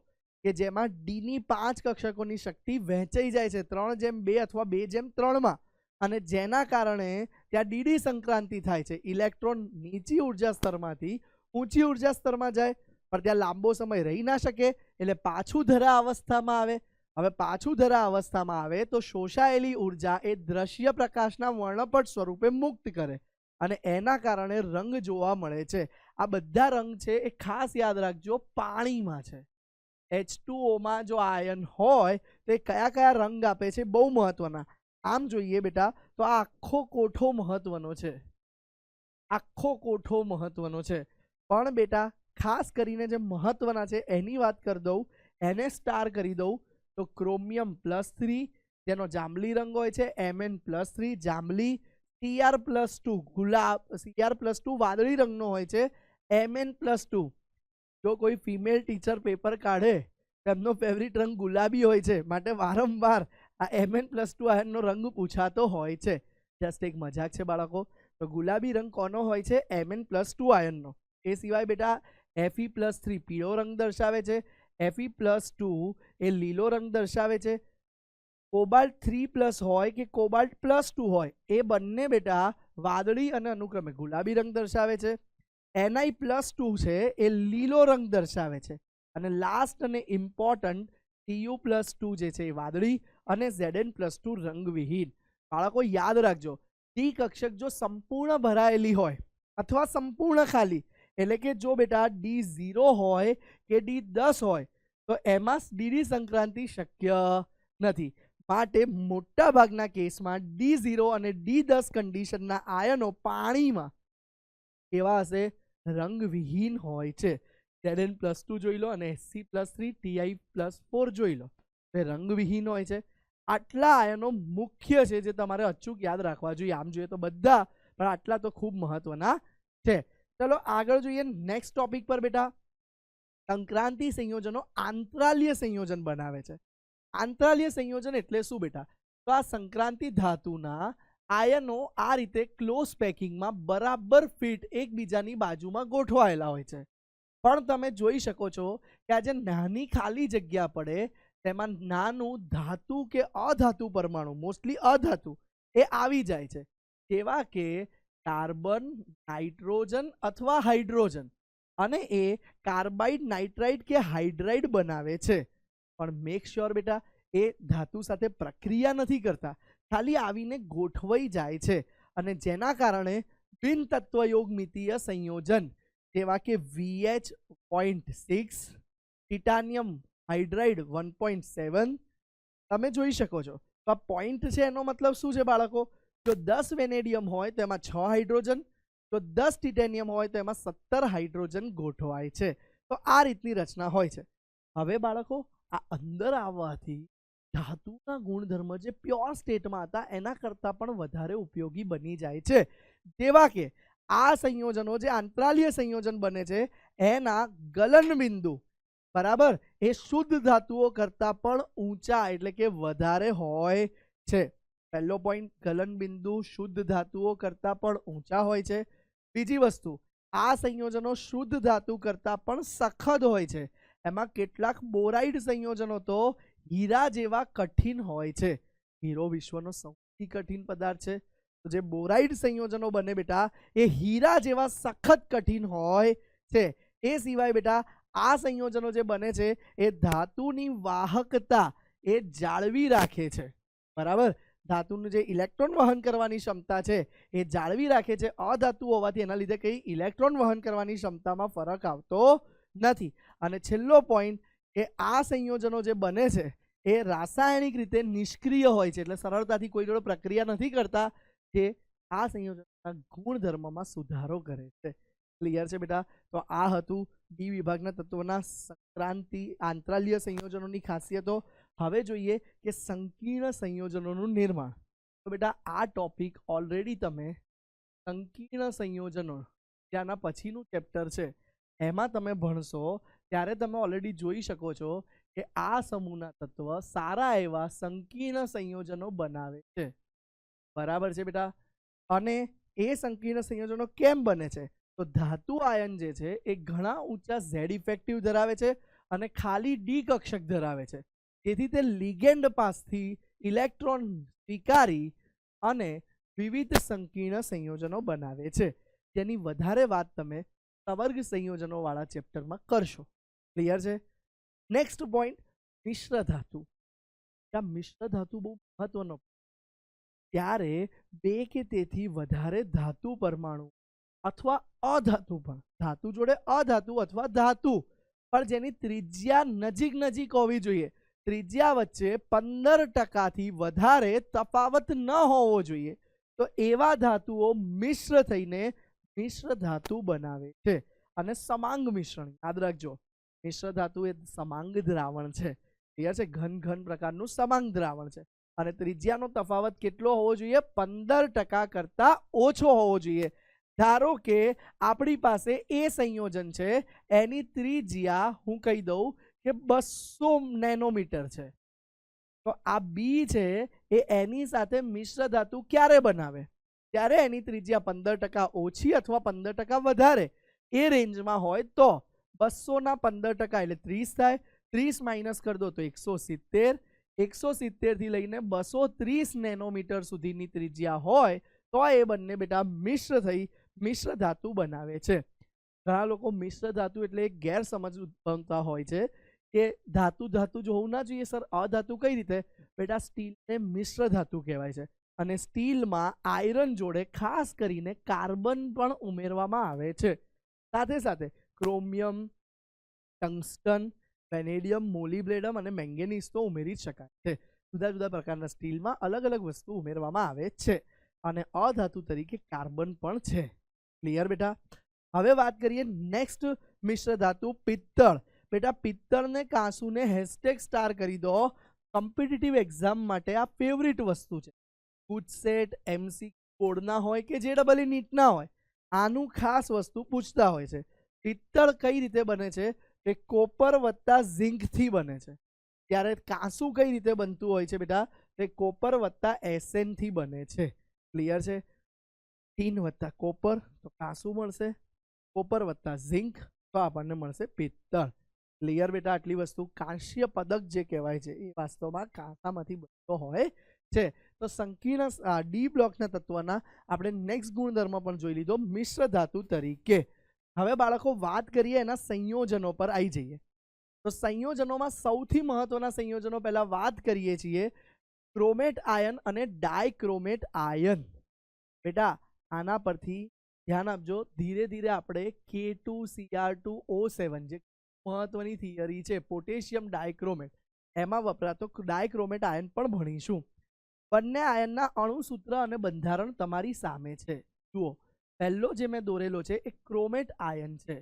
કે જેમાં ડી ની 5 કક્ષકોની શક્તિ વહેંચાઈ જાય છે 3:2 અથવા 2:3 અને જેના કારણે ત્યાં ડીડી સંક્રાંતિ થાય છે. ઇલેક્ટ્રોન નીચી ઉર્જા સ્તરમાંથી ઊંચી ઉર્જા સ્તરમાં જાય, પણ ત્યાં લાંબો સમય રહી ના શકે, એટલે પાછું ધરા અવસ્થામાં આવે. હવે પાછું ધરા અવસ્થામાં આવે તો શોષાયેલી ઉર્જા એ દ્રશ્ય પ્રકાશના વર્ણપટ સ્વરૂપે મુક્ત કરે, અને એના કારણે રંગ જોવા મળે છે. આ બધા રંગ છે એ ખાસ યાદ રાખજો પાણીમાં છે. H2O જો આયન હોય તો એ કયા કયા રંગ આપે છે, બહુ મહત્વના. આમ જોઈએ બેટા તો આ આખો કોઠો મહત્વનો છે, આખો કોઠો મહત્વનો છે. પણ બેટા ખાસ કરીને જે મહત્વના છે એની વાત કરી દઉં, એને સ્ટાર કરી દઉં તો ક્રોમિયમ +3 જેનો જાંબલી રંગ હોય છે, Mn+3 જાંબલી, Cr+2 ગુલાબ, Cr+2 વાદળી રંગનો હોય છે, Mn+2. જો કોઈ ફિમેલ ટીચર પેપર કાઢે તેમનો ફેવરિટ રંગ ગુલાબી હોય છે, માટે વારંવાર આ Mn+2 આયનનો રંગ પૂછાતો હોય છે. જસ્ટ એક મજાક છે બાળકો. તો ગુલાબી રંગ કોનો હોય છે? Mn+2 આયનનો. એ સિવાય બેટા Fe+3 પીળો રંગ દર્શાવે છે, Fe+2 એ લીલો રંગ દર્શાવે છે. કોબાલ્ટ 3+ હોય કે કોબાલ્ટ +2 હોય, એ બંને બેટા વાદળી અને અનુક્રમે ગુલાબી રંગ દર્શાવે છે. Ni+2 છે એ લીલો રંગ દર્શાવે છે, અને લાસ્ટ અને ઇમ્પોર્ટન્ટ Tu+2 જે છે એ વાદળી અને Zn+2 રંગવિહીન. બાળકો યાદ રાખજો, ડી કક્ષક જો સંપૂર્ણ ભરાયેલી હોય અથવા સંપૂર્ણ ખાલી, એટલે કે જો બેટા D0 હોય કે D10 હોય તો એમાં ડીડી સંક્રાંતિ શક્ય નથી. માટે મોટા ભાગના કેસમાં D0 અને D10 કન્ડિશનના આયનો પાણીમાં કેવા હશે? રંગવિહીન હોય છે. Zn+2 જોઈ લો અને Sc+3 Ti+4 જોઈ લો, તે રંગવિહીન હોય છે. આટલા આયનો મુખ્ય છે જે તમારે અચૂક યાદ રાખવા જોઈએ. આમ જોઈએ તો બધા, પણ આટલા તો ખૂબ મહત્વના છે. ચલો આગળ જોઈએ નેક્સ્ટ ટોપિક પર બેટા. સંક્રાંતિ સંયોજનો આંતરાલીય સંયોજન બનાવે છે. આંતરાલીય સંયોજન એટલે શું બેટા? તો આ સંક્રાંતિ ધાતુના આયનો આ રીતે ક્લોઝ પેકિંગમાં બરાબર ફિટ એકબીજાની બાજુમાં ગોઠવાયેલા હોય છે. પણ તમે જોઈ શકો છો કે આ જે નાની ખાલી જગ્યા પડે તેમાં નાનું ધાતુ કે અધાતુ પરમાણુ, મોસ્ટલી અધાતુ, એ આવી જાય છે. જેવા કે કાર્બન, નાઇટ્રોજન અથવા હાઇડ્રોજન, અને એ કાર્બાઇડ, નાઇટ્રાઇડ કે હાઇડ્રાઇડ બનાવે છે. પણ મેક શ્યોર બેટા એ ધાતુ સાથે પ્રક્રિયા નથી કરતા, ખાલી આવીને ગોઠવાઈ જાય છે, અને જેના કારણે બિન તત્વયોગમિતીય સંયોજન જેવા કે VH.6, ટિટાનિયમ હાઇડ્રાઇડ 1.7 તમે જોઈ શકો છો. તો આ પોઈન્ટ છે એનો મતલબ શું છે બાળકો? જો 10 વેનેડિયમ હોય તો એમાં 6 હાઇડ્રોજન, તો 10 ટિટેનિયમ હોય તો એમાં 17 હાઇડ્રોજન ગોઠવાય છે. તો આ રીતની રચના હોય છે. હવે બાળકો આ અંદર આવવાથી ધાતુના ગુણધર્મ જે પ્યોર સ્ટેટમાં હતા એના કરતાં પણ વધારે ઉપયોગી બની જાય છે. જેવા કે આ સંયોજનો જે આંતરાલીય સંયોજન બને છે એના ગલન બિંદુ બરાબર એ શુદ્ધ ધાતુઓ કરતાં પણ ઊંચા એટલે કે વધારે હોય છે. પહેલો પોઈન્ટ, ગલન બિંદુ શુદ્ધ ધાતુઓ કરતાં પણ ઊંચા હોય છે. બીજી વસ્તુ, આ સંયોજનો શુદ્ધ ધાતુ કરતાં પણ સખત હોય છે. એમાં કેટલાક બોરાઇડ સંયોજનો તો હીરા જેવા કઠિન હોય છે. હીરો વિશ્વનો સૌથી કઠિન પદાર્થ છે. તો જે બોરાઇડ સંયોજનો બને બેટા એ હીરા જેવા સખત કઠિન હોય છે. એ સિવાય બેટા આ સંયોજનો જે બને છે એ ધાતુની વાહકતા એ જાળવી રાખે છે. બરાબર. ધાતુનું જે ઇલેક્ટ્રોન વહન કરવાની ક્ષમતા છે એ જાળવી રાખે છે. અધાતુ હોવાથી એના લીધે કઈ ઇલેક્ટ્રોન વહન કરવાની ક્ષમતામાં ફરક આવતો નથી. અને છેલ્લો પોઈન્ટ કે આ સંયોજનો જે બને છે એ રાસાયણિક રીતે નિષ્ક્રિય હોય છે, એટલે સરળતાથી કોઈ જોડે પ્રક્રિયા નથી કરતા, જે આ સંયોજનોના ગુણધર્મમાં સુધારો કરે છે. ક્લિયર છે બેટા? તો આ હતું ડી વિભાગના તત્વોના સંક્રાંતિ આંતરાલીય સંયોજનોની ખાસિયતો. હવે જોઈએ કે સંકીર્ણ સંયોજનોનું નિર્માણ. તો બેટા આ ટોપિક ઓલરેડી તમે સંકીર્ણ સંયોજનો ત્યાંના પછીનું ચેપ્ટર છે એમાં તમે ભણશો ત્યારે તમે ઓલરેડી જોઈ શકો છો કે આ સમૂહના તત્વ સારા એવા સંકીર્ણ સંયોજનો બનાવે છે. બરાબર છે બેટા? અને એ સંકીર્ણ સંયોજનો કેમ બને છે? તો ધાતુ આયન જે છે એ ઘણા ઊંચા ઝેડ ઇફેક્ટિવ ધરાવે છે અને ખાલી ડી કક્ષક ધરાવે છે. તેથી તે લિગેન્ડ પાસથી ઇલેક્ટ્રોન સ્વીકારી અને વિવિધ સંકીર્ણ સંયોજનો બનાવે છે. તેની વધારે વાત તમે સવર્ગ સંયોજનો વાળા ચેપ્ટરમાં કરશો. ક્લિયર છે? નેક્સ્ટ પોઈન્ટ, મિશ્ર ધાતુ. આ મિશ્ર ધાતુ બહુ મહત્વનો. ત્યારે બે કે તેથી વધારે ધાતુ પરમાણુ અથવા અધાતુ પણ, ધાતુ જોડે અધાતુ અથવા ધાતુ પણ જેની ત્રિજ્યા નજીક નજીક હોવી જોઈએ, ત્રિજ્યા વચ્ચે 15% વધારે તફાવત ન હોવો જોઈએ, તો એવા ધાતુઓ મિશ્ર થઈને મિશ્ર ધાતુ બનાવે છે. અને સમાંગ મિશ્રણ યાદ રાખજો, મિશ્ર ધાતુ એ સમાંગ દ્રાવણ છે. ક્લિયર છે? ઘન ઘન પ્રકારનું સમાંગ દ્રાવણ છે. અને ત્રિજ્યાનો તફાવત કેટલો હોવો જોઈએ? 15% કરતા ઓછો હોવો જોઈએ. ધારો કે આપણી પાસે એ સંયોજન છે, એની ત્રિજ્યા હું કહી દઉં કે 200 નેનોમીટર છે. તો આ બી છે એ એની સાથે મિશ્ર ધાતુ ક્યારે બનાવે? ત્યારે એની ત્રિજ્યા 15% ઓછી અથવા 15% વધારે એ રેન્જમાં હોય તો 200 ના 15% એટલે 30 થાય. 30 માઇનસ કરી દો તો 170. 170 થી લઈને 230 નેનોમીટર સુધીની ત્રિજ્યા હોય તો એ બંને બેટા મિશ્ર થઈ મિશ્ર ધાતુ બનાવે છે. ઘણા લોકો મિશ્ર ધાતુ એટલે એક ગેરસમજ ઉદ્ભવતા હોય છે કે ધાતુ ધાતુ જો હોવું ના જોઈએ સર, અધાતુ કઈ રીતે? બેટા સ્ટીલને મિશ્ર ધાતુ કહેવાય છે અને સ્ટીલમાં આયરન જોડે ખાસ કરીને કાર્બન પણ ઉમેરવામાં આવે છે. સાથે સાથે ક્રોમિયમ, ટંગસ્ટન, વેનેડિયમ, મોલિબ્લેડમ અને મેંગેનીઝ તો ઉમેરી શકાય છે. જુદા જુદા પ્રકારના સ્ટીલમાં અલગ અલગ વસ્તુ ઉમેરવામાં આવે છે અને અધાતુ તરીકે કાર્બન પણ છે. ક્લિયર બેટા? હવે વાત કરીએ નેક્સ્ટ મિશ્ર ધાતુ પિત્તળ. બેટા પિત્તળને કાંસુને હેશટેગ સ્ટાર કરી દો. કોમ્પિટિટિવ એક્ઝામ માટે આ ફેવરિટ વસ્તુ છે. ગુજસેટ, એમસી કોડના હોય કે JEE નીટના હોય, આનું ખાસ વસ્તુ પૂછતા હોય છે. પિત્તળ કઈ રીતે બને છે? એ કોપર વત્તા ઝિંકથી બને છે. ત્યારે કાંસુ કઈ રીતે બનતું હોય છે બેટા? એ કોપર વત્તા એસએન થી બને છે. ક્લિયર છે? ટીન વત્તા કોપર તો કાંસુ મળશે, કોપર વત્તા ઝિંક તો આપણને મળશે પિત્તળ. ક્લિયર બેટા? આટલી વસ્તુ. કાંસ્ય પદક જે કહેવાય છે એ વાસ્તવમાં કાંસામાંથી બનતો હોય છે. તો સંકીર્ણ ડી બ્લોકના તત્વના આપણે નેક્સ્ટ ગુણધર્મ પણ જોઈ લીધો મિશ્ર ધાતુ તરીકે. હવે બાળકો વાત કરીએ એના સંયોજનો પર આવી જઈએ. તો સંયોજનોમાં સૌથી મહત્વના સંયોજનો પહેલા વાત કરીએ છીએ ક્રોમેટ આયન અને ડાયક્રોમેટ આયન. બેટા આના પરથી ધ્યાન આપજો. ધીરે ધીરે આપણે K2Cr2O7 જે મહત્વની થિયરી છે પોટેશિયમ ડાયક્રોમેટ, એમાં વપરાતો ડાયક્રોમેટ આયન પણ ભણીશું. બંને આયનના અણુસૂત્ર અને બંધારણ તમારી સામે છે. જુઓ, પહેલો જે મેં દોરેલો છે એ ક્રોમેટ આયન છે,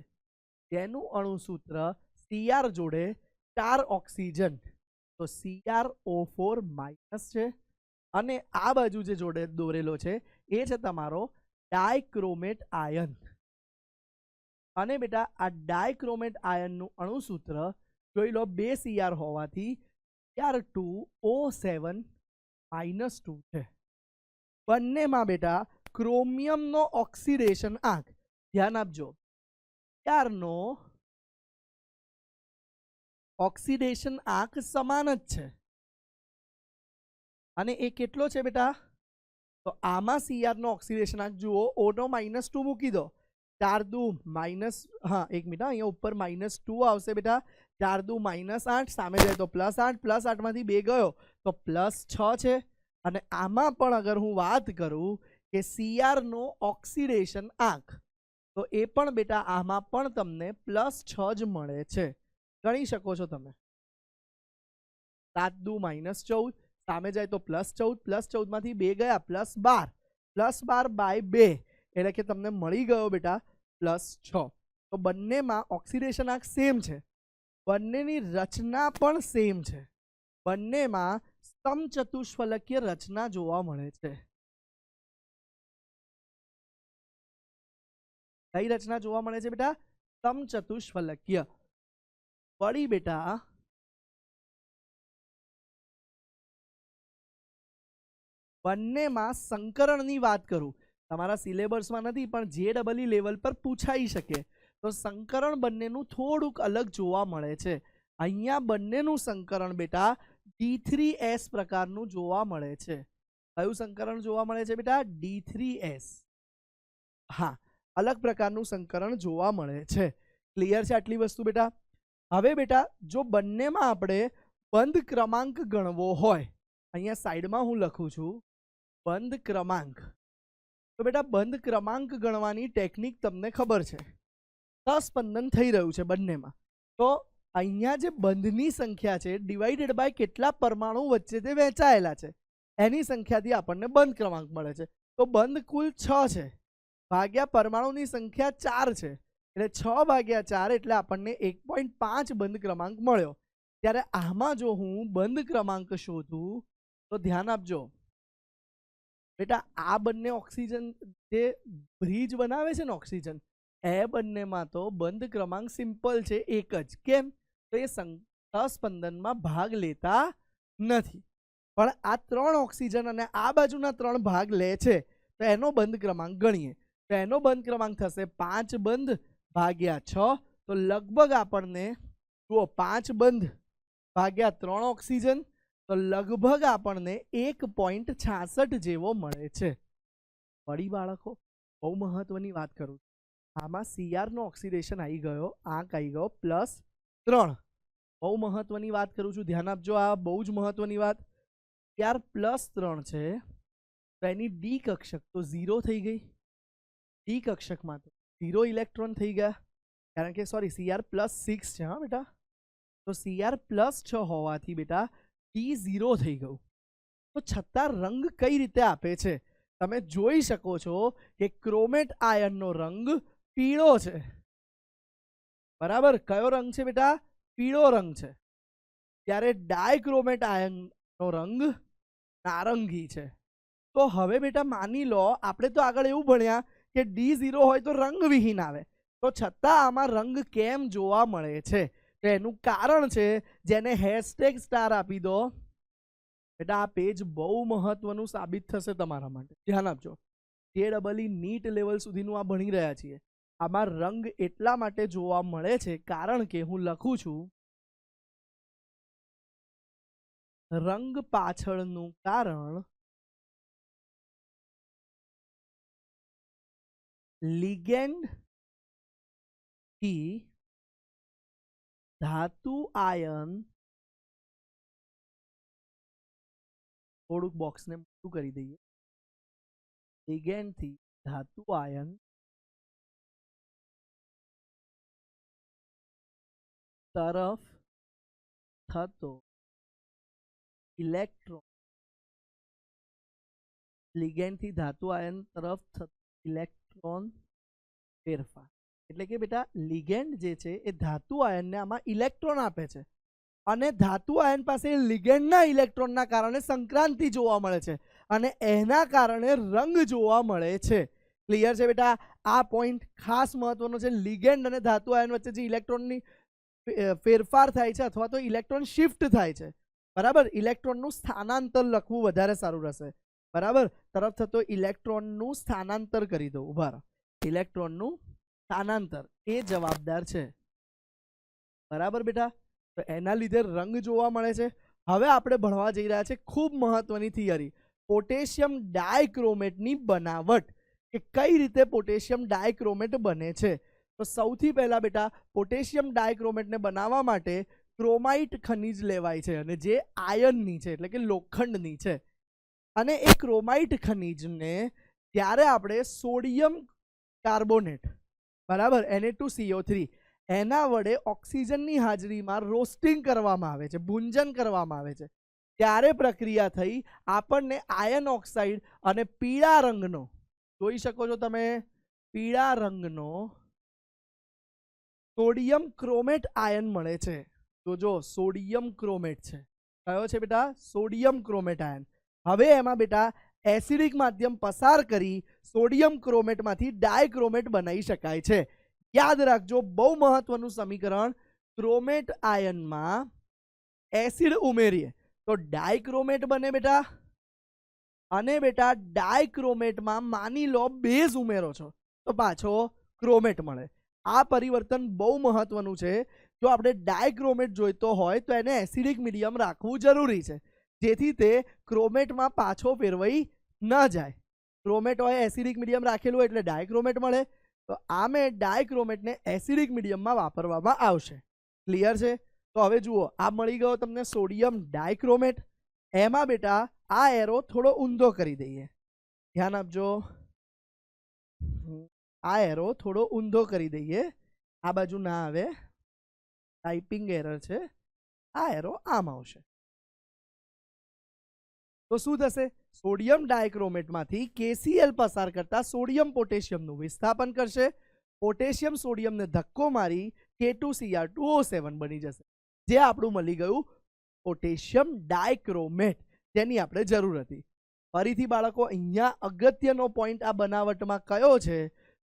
જેનું અણુસૂત્ર Cr જોડે 4 ઓક્સિજન, તો CrO4 માઇનસ છે. અને આ બાજુ જે જોડે દોરેલો છે એ છે તમારો ડાયક્રોમેટ આયન. અને બેટા આ ડાયક્રોમેટ આયનનું અણુસૂત્ર જોઈ લો 2 Cr હોવાથી Cr2O7 -2 છે. બંનેમાં બેટા ક્રોમિયમનો ઓક્સિડેશન આંક ધ્યાન આપજો. Cr નો ઓક્સિડેશન આંક સમાન જ છે. અને એ કેટલો છે બેટા? તો આમાં Cr નો ઓક્સિડેશન આંક જુઓ, O નો -2 મૂકી દો. 4 દુ માઇનસ, હા એક મિનિટ, અહીંયા ઉપર -2 આવશે બેટા. 4 દુ -8, સામે જાય તો +8, +8 માંથી 2 ગયો તો +6 છે. અને આમાં પણ અગર હું વાત કરું કે Cr નો ઓક્સિડેશન આંક, તો એ પણ બેટા આમાં પણ તમને +6 જ મળે છે. ગણી શકો છો તમે. 7 દુ -14, સામે જાય તો +14, +14 માંથી 2 ગયા +12, +12/2 એટલે કે તમને મળી ગયો બેટા +6. તો બંનેમાં ઓક્સિડેશન આંક સેમ છે, બંનેની રચના પણ સેમ છે, બંનેમાં સમચતુષ્ફલકીય રચના જોવા મળે છે. કઈ રચના જોવા મળે છે બેટા? સમચતુષ્ફલકીય. વળી બેટા બંનેમાં સંકરણની વાત કરું, તમારા સિલેબસમાં નથી પણ JEE લેવલ પર પૂછાઈ શકે, તો સંકરણ બંનેનું થોડુંક અલગ જોવા મળે છે. અહીંયા બંનેનું સંકરણ બેટા D3S પ્રકારનું જોવા મળે છે. કયું સંકરણ જોવા મળે છે બેટા? D3S. હા, અલગ પ્રકારનું સંકરણ જોવા મળે છે. ક્લિયર છે આટલી વસ્તુ બેટા? હવે બેટા જો બંનેમાં આપણે બંધ ક્રમાંક ગણવો હોય, અહીંયા સાઈડમાં હું લખું છું બંધ ક્રમાંક, તો બેટા બંધ ક્રમાંક ગણવાની ટેકનિક તમને ખબર છે. સસ્પંદન થઈ રહ્યું છે બંનેમાં, તો અહીંયા જે બંધની સંખ્યા છે ડિવાઇડેડ બાય કેટલા પરમાણુ વચ્ચે તે વહેંચાયેલા છે એની સંખ્યાથી આપણને બંધ ક્રમાંક મળે છે. તો બંધ કુલ 6 છે, ભાગ્યા પરમાણુની સંખ્યા 4 છે, એટલે 6/4 એટલે આપણને 1.5 બંધ ક્રમાંક મળ્યો. ત્યારે આમાં જો હું બંધ ક્રમાંક શોધું તો ધ્યાન આપજો બેટા, આ બંને ઓક્સિજન જે બ્રિજ બનાવે છે ને ઓક્સિજન, એ બંનેમાં તો બંધ ક્રમાંક સિમ્પલ છે, એક જ. કેમ? તો એ સસ્પંદનમાં ભાગ લેતા નથી. પણ આ 3 ઓક્સિજન અને આ બાજુના 3 ભાગ લે છે, તો એનો બંધ ક્રમાંક ગણીએ તો એનો બંધ ક્રમાંક થશે 5 બંધ ભાગ્યા 6, તો લગભગ આપણને જુઓ 5 બંધ ભાગ્યા 3 ઓક્સિજન, તો લગભગ આપણને 1.66 જેવો મળે છે. વળી બાળકો બહુ મહત્વની વાત કરું, આમાં Cr નો ઓક્સિડેશન આવી ગયો, આંક આવી ગયો +3. બહુ મહત્વની વાત કરું છું, ધ્યાન આપજો, આ બહુ જ મહત્વની વાત. Cr +3 છે તો એની ડી કક્ષક તો 0 થઈ ગઈ, ડી કક્ષકમાં તો 0 ઇલેક્ટ્રોન થઈ ગયા, કારણ કે સોરી Cr +6 છે. હા બેટા, તો Cr +6 હોવાથી બેટા ડી 0 થઈ ગયું. તો છતાં રંગ કઈ રીતે આપે છે તમે જોઈ શકો છો કે ક્રોમેટ આયનનો રંગ પીળો છે. બરાબર, કયો રંગ છે બેટા? પીળો રંગ છે. ત્યારે ડાયક્રોમેટ આયનનો રંગ નારંગી છે. તો હવે બેટા માની લો આપણે તો આગળ એવું ભણ્યા કે D0 હોય તો રંગ વિહીન આવે, તો છતાં આમાં રંગ કેમ જોવા મળે છે? તો એનું કારણ છે જેને #સ્ટાર આપી દો બેટા. આ પેજ બહુ મહત્વનું સાબિત થશે તમારા માટે, ધ્યાન આપજો. JEE નીટ લેવલ સુધીનું આ ભણી રહ્યા છીએ. આમાં રંગ એટલા માટે જોવા મળે છે કારણ કે હું લખું છું રંગ પાછળનું કારણ लिगेंड की धातु आयन, थोड़ुक बॉक्स ने मोटू करी दईए, लिगेंड थी धातु आयन तरफ थतो इलेक्ट्रॉन, लिगेंड थी धातु आयन तरफ थतो इलेक्ट्रॉन फेरफार, એટલે કે બેટા લિગેન્ડ જે છે એ ધાતુ આયનને આમાં ઇલેક્ટ્રોન આપે છે અને ધાતુ આયન પાસે લિગેન્ડના ઇલેક્ટ્રોનના કારણે સંક્રાંતિ જોવા મળે છે અને એના કારણે રંગ જોવા મળે છે. ક્લિયર છે બેટા? આ પોઈન્ટ ખાસ મહત્વનો છે. લિગેન્ડ અને ધાતુ આયન વચ્ચે જે ઇલેક્ટ્રોનની ફેરફાર થાય છે અથવા તો ઇલેક્ટ્રોન શિફ્ટ થાય છે, બરાબર, ઇલેક્ટ્રોનનું સ્થાનાંતર લખવું વધારે સારું રહેશે. બરાબર, તરફ થતો ઇલેક્ટ્રોનનું સ્થાનાંતર કરી દો. ઉભા રહો, ઇલેક્ટ્રોનનું સ્થાનાંતર એ જવાબદાર છે. બરાબર બેટા, તો એના લીધે રંગ જોવા મળે છે. હવે આપણે ભણવા જઈ રહ્યા છે ખૂબ મહત્વની થિયરી, પોટેશિયમ ડાયક્રોમેટની બનાવટ, કે કઈ રીતે પોટેશિયમ ડાયક્રોમેટ બને છે. તો સૌથી પહેલા બેટા પોટેશિયમ ડાયક્રોમેટને બનાવવા માટે ક્રોમાઇટ ખનિજ લેવાય છે અને જે આયનની છે એટલે કે લોખંડની છે. અને એ ક્રોમાઇટ ખનિજને ત્યારે આપણે સોડિયમ કાર્બોનેટ બરાબર Na2CO3 એના વડે ઓક્સિજનની હાજરીમાં રોસ્ટિંગ કરવામાં આવે છે, ભૂંજન કરવામાં આવે છે, ત્યારે પ્રક્રિયા થઈ આપણને આયર્ન ઓક્સાઇડ અને પીળા રંગનો જોઈ શકો છો તમે, પીળા રંગનો સોડિયમ ક્રોમેટ આયન મળે છે. જોજો સોડિયમ ક્રોમેટ છે, કયો છે બેટા? Sodium chromate ion. હવે એમાં બેટા એસિડિક માધ્યમ પસાર કરી સોડિયમ ક્રોમેટમાંથી ડાયક્રોમેટ બનાવી શકાય છે. યાદ રાખજો, બહુ મહત્વનું સમીકરણ. ક્રોમેટ આયનમાં એસિડ ઉમેરીએ તો ડાયક્રોમેટ બને બેટા, અને બેટા ડાયક્રોમેટમાં માની લો બેઝ ઉમેરો છો તો પાછો ક્રોમેટ મળે. આ પરિવર્તન બહુ મહત્વનું છે. જો આપણે ડાયક્રોમેટ જોઈતો હોય તો એને એસિડિક મીડિયમ રાખવું જરૂરી છે, જેથી તે ક્રોમેટમાં પાછો ફેરવાઈ ન જાય. ક્રોમેટ હોય એસિડિક મીડિયમ રાખેલું હોય એટલે ડાયક્રોમેટ મળે, તો આમે ડાયક્રોમેટને એસિડિક મીડિયમમાં વાપરવામાં આવશે. ક્લિયર છે? તો હવે જુઓ, આ મળી ગયો તમને સોડિયમ ડાયક્રોમેટ. એમાં બેટા આ એરો થોડો ઊંધો કરી દઈએ, ધ્યાન આપજો. આ એરો થોડો ઊંધો કરી દઈએ, આ બાજુ ના આવે, ટાઈપિંગ એરર છે. આ એરો આમ આવશે તો શું થશે? સોડિયમ ડાયક્રોમેટમાંથી KCl પસાર કરતા સોડિયમ પોટેશિયમનું વિસ્થાપન કરશે. પોટેશિયમ સોડિયમને ધક્કો મારી K2Cr2O7 બની જશે, જે આપણું મળી ગયું પોટેશિયમ ડાયક્રોમેટ, જેની આપણે જરૂર હતી. ફરીથી બાળકો, અહીંયા અગત્યનો પોઈન્ટ આ બનાવટમાં કયો છે?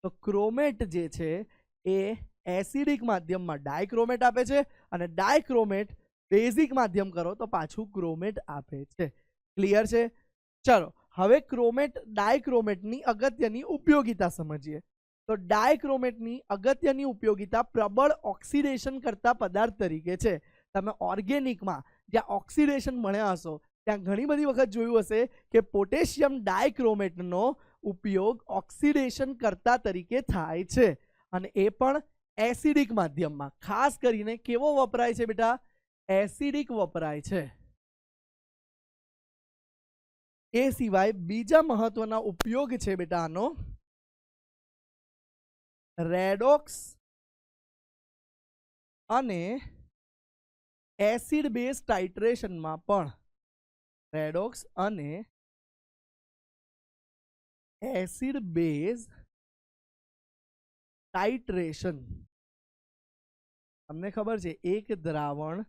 તો ક્રોમેટ જે છે એ એસિડિક માધ્યમમાં ડાયક્રોમેટ આપે છે, અને ડાયક્રોમેટ બેઝિક માધ્યમ કરો તો પાછું ક્રોમેટ આપે છે. ક્લિયર છે? ચલો હવે ક્રોમેટ ડાયક્રોમેટની અગત્યની ઉપયોગિતા સમજીએ. તો ડાયક્રોમેટની અગત્યની ઉપયોગિતા પ્રબળ ઓક્સિડેશન કરતા પદાર્થ તરીકે છે. તમે ઓર્ગેનિકમાં જ્યાં ઓક્સિડેશન મળ્યા હશો ત્યાં ઘણી બધી વખત જોયું હશે કે પોટેશિયમ ડાયક્રોમેટનો ઉપયોગ ઓક્સિડેશન કરતા તરીકે થાય છે, અને એ પણ એસિડિક માધ્યમમાં. ખાસ કરીને કેવો વપરાય છે બેટા? એસિડિક વપરાય છે. એ સિવાય બીજા મહત્વના ઉપયોગ છે બેટા આનો રેડોક્સ અને એસિડ બેઝ ટાઇટ્રેશનમાં પણ. રેડોક્સ અને એસિડ બેઝ ટાઇટ્રેશન. તમને ખબર છે, એક દ્રાવણ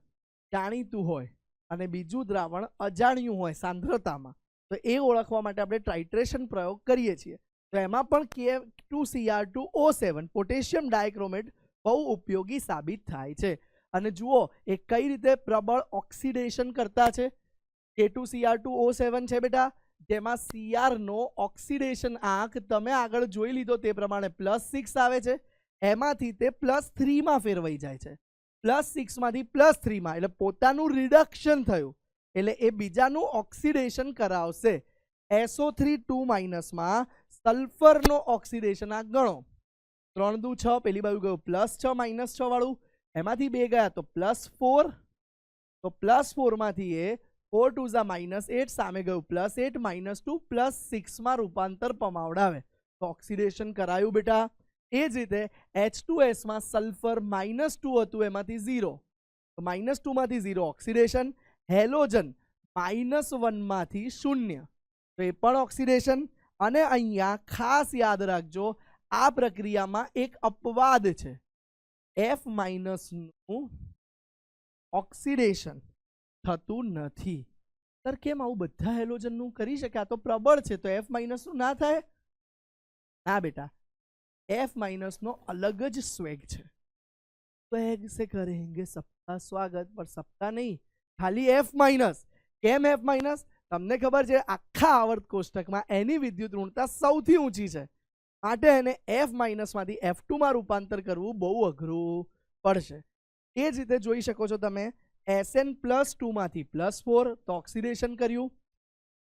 જાણીતું હોય અને બીજું દ્રાવણ અજાણ્યું હોય સાંદ્રતામાં, તો એ ઓળખવા માટે આપણે ટાઇટ્રેશન પ્રયોગ કરીએ છીએ. તો એમાં પણ K2Cr2O7 પોટેશિયમ ડાયક્રોમેટ બહુ ઉપયોગી સાબિત થાય છે. અને જુઓ એ કઈ રીતે પ્રબળ ઓક્સિડેશન કરતા છે. K2Cr2O7 છે બેટા, જેમાં Cr નો ઓક્સિડેશન આંક તમે આગળ જોઈ લીધો તે પ્રમાણે +6 આવે છે, એમાંથી તે +3 માં ફેરવાઈ જાય છે. +6 માંથી +3 માં, એટલે પોતાનું રિડક્શન થયું, એટલે એ બીજાનું ઓક્સિડેશન કરાવશે. SO3 2- માં સલ્ફરનો ઓક્સિડેશન આ ગણો, 3 દુ 6, પેલી બાજુ ગયું +6 -6 વાળું, એમાંથી 2 ગયા તો +4, તો +4 માંથી એ 4 2 -8, સામે ગયું +8 -2 +6 માં રૂપાંતર પમાવડાવે, તો ઓક્સિડેશન કરાયું બેટા. એ જ રીતે H2S માં સલ્ફર -2 હતું, એમાંથી 0, તો -2 માંથી 0 ઓક્સિડેશન. હેલોજન -1 માંથી 0, તો એ પણ ઓક્સિડેશન. અને અહીંયા ખાસ યાદ રાખજો, આ પ્રક્રિયામાં એક અપવાદ છે, F- નું ઓક્સિડેશન થતું નથી. સર કેમ આવું બધા હેલોજનનું કરી શકે? આ તો પ્રબળ છે, તો F- નું ના થાય? ના બેટા, F- નો અલગ જ સ્વેગ છે. સ્વેગ સે કરેંગે સબકા સ્વાગત, પર સબકા નહીં, ખાલી F-. કેમ F-? તમને ખબર છે, આખા આવર્ત કોષ્ટકમાં એની વિદ્યુત ઋણતા સૌથી ઊંચી છે, માટે એને F- માંથી F2 માં રૂપાંતર કરવું બહુ અઘરું પડશે. એ જ રીતે જોઈ શકો છો તમે, Sn+2 માંથી +4, તો ઓક્સિડેશન કર્યું.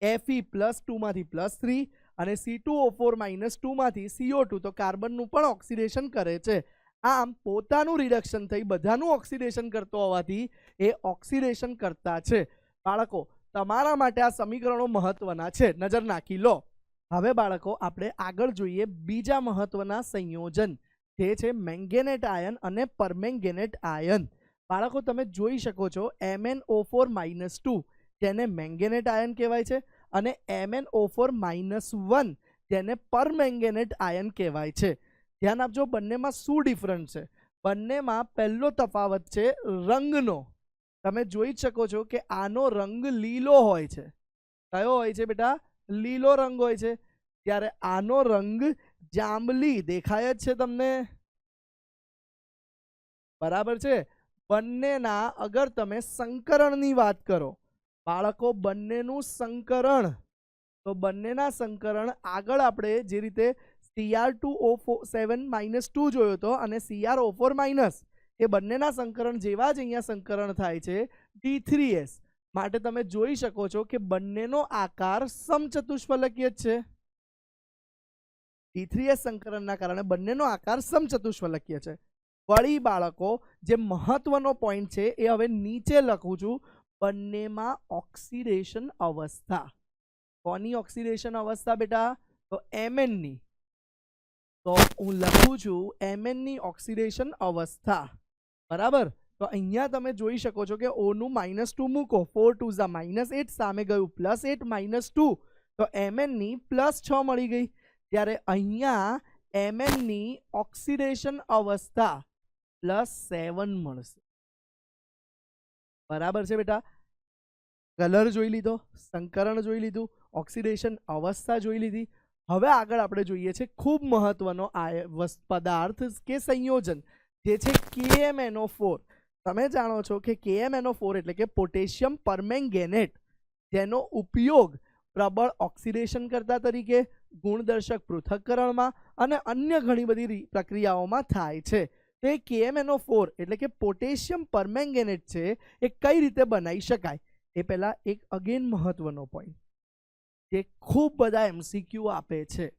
Fe+2 માંથી +3, અને C2O4 -2 માંથી CO2, તો કાર્બનનું પણ ઓક્સિડેશન કરે છે. આમ પોતાનું રિડક્શન થઈ બધાનું ઓક્સિડેશન કરતો હોવાથી એ ઓક્સિડેશન કરતા છે. બાળકો, તમારા માટે આ સમીકરણો મહત્વના છે, નજર નાખી લો. હવે બાળકો આપણે આગળ જોઈએ બીજા મહત્વના સંયોજન, જે છે મેંગેનેટ આયન અને પરમેંગેનેટ આયન. બાળકો તમે જોઈ શકો છો MnO4-2 જેને મેંગેનેટ આયન કહેવાય છે અને MnO4-1 જેને પરમેંગેનેટ આયન કહેવાય છે. ધ્યાન આપજો, બંનેમાં શું ડિફરન્સ છે. બંનેમાં પહેલો તફાવત છે રંગનો. તમે જોઈ શકો છો કે આનો રંગ લીલો હોય છે. કયો હોય છે બેટા? લીલો રંગ હોય છે. ત્યારે આનો રંગ જાંબલી દેખાય જ છે તમને, બરાબર છે. બંનેના અગર તમે સંકરણની વાત કરો બાળકો, બંનેનું સંકરણ, તો બંનેના સંકરણ આગળ આપણે જે રીતે Cr2O7-2 જોયો હતો અને CrO4- એ બંનેના સંકરણ જેવા જ અહીંયા સંકરણ થાય છે D3S. માટે તમે જોઈ શકો છો કે બંનેનો આકાર સમચતુષ્ફલકીય છે. D3S સંકરણના કારણે બંનેનો આકાર સમચતુષ્ફલકીય છે. વળી બાળકો જે મહત્વનો પોઈન્ટ છે એ હવે નીચે લખું છું, બંનેમાં ઓક્સિડેશન અવસ્થા. કોની ઓક્સિડેશન અવસ્થા બેટા? તો Mn ની. તો હું લખું છું Mn ની ઓક્સિડેશન અવસ્થા, બરાબર. તો અહીંયા તમે જોઈ શકો છો કે O નું -2 મૂકો, 4 2 -8, સામે ગયું +8 -2, તો Mn ની +6 મળી ગઈ. ત્યારે અહીંયા Mn ની ઓક્સિડેશન અવસ્થા +7 મળશે, બરાબર છે બેટા. કલર જોઈ લીધો, સંકરણ જોઈ લીધું, ઓક્સિડેશન અવસ્થા જોઈ લીધી. હવે આગળ આપણે જોઈએ છે ખૂબ મહત્વનો પદાર્થ કે સંયોજન, જે છે KMnO4. તમે જાણો છો કે KMnO4 એટલે કે પોટેશિયમ પરમેંગેનેટ, જેનો ઉપયોગ પ્રબળ ઓક્સિડેશન કરતા તરીકે, ગુણદર્શક પૃથક્કરણમાં અને અન્ય ઘણી બધી પ્રક્રિયાઓમાં થાય છે. તો એ KMnO4 એટલે કે પોટેશિયમ પરમેંગેનેટ છે, એ કઈ રીતે બનાવી શકાય એ પહેલા એક અગેન મહત્વનો પોઈન્ટ જે ખૂબ બધા MCQ આપે છે.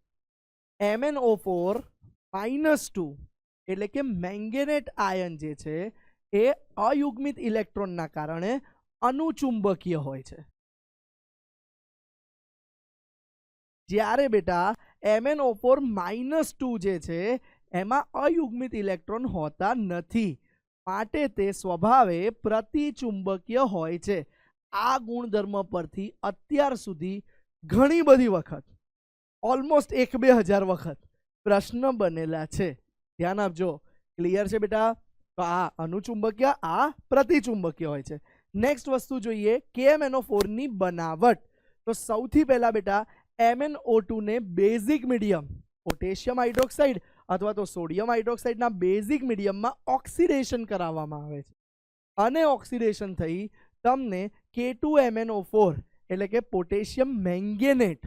MnO4-2 એટલે કે મેંગેનેટ આયન જે છે એ અયુગ્મિત ઇલેક્ટ્રોનના કારણે અનુચુંબકીય હોય છે. જ્યારે બેટા MnO4-2 જે છે એમાં અયુગ્મિત ઇલેક્ટ્રોન હોતા નથી, માટે તે સ્વભાવે પ્રતિચુંબકીય હોય છે. આ ગુણધર્મ પરથી અત્યાર સુધી ઘણી બધી વખત, ઓલમોસ્ટ 1000-2000 વખત પ્રશ્ન બનેલા છે. ધ્યાન આપજો. ક્લિયર છે બેટા? તો આ અનુચુંબકીય, આ પ્રતિચુંબકીય હોય છે. નેક્સ્ટ વસ્તુ જોઈએ KMnO4 ની બનાવટ. તો સૌથી પહેલા બેટા MnO2 ને બેઝિક મીડિયમ પોટેશિયમ હાઇડ્રોક્સાઇડ અથવા તો સોડિયમ હાઇડ્રોક્સાઇડના બેઝિક મીડિયમમાં ઓક્સિડેશન કરાવવામાં આવે છે અને ઓક્સિડેશન થઈ તમને K2MnO4 એટલે કે પોટેશિયમ મેંગેનેટ,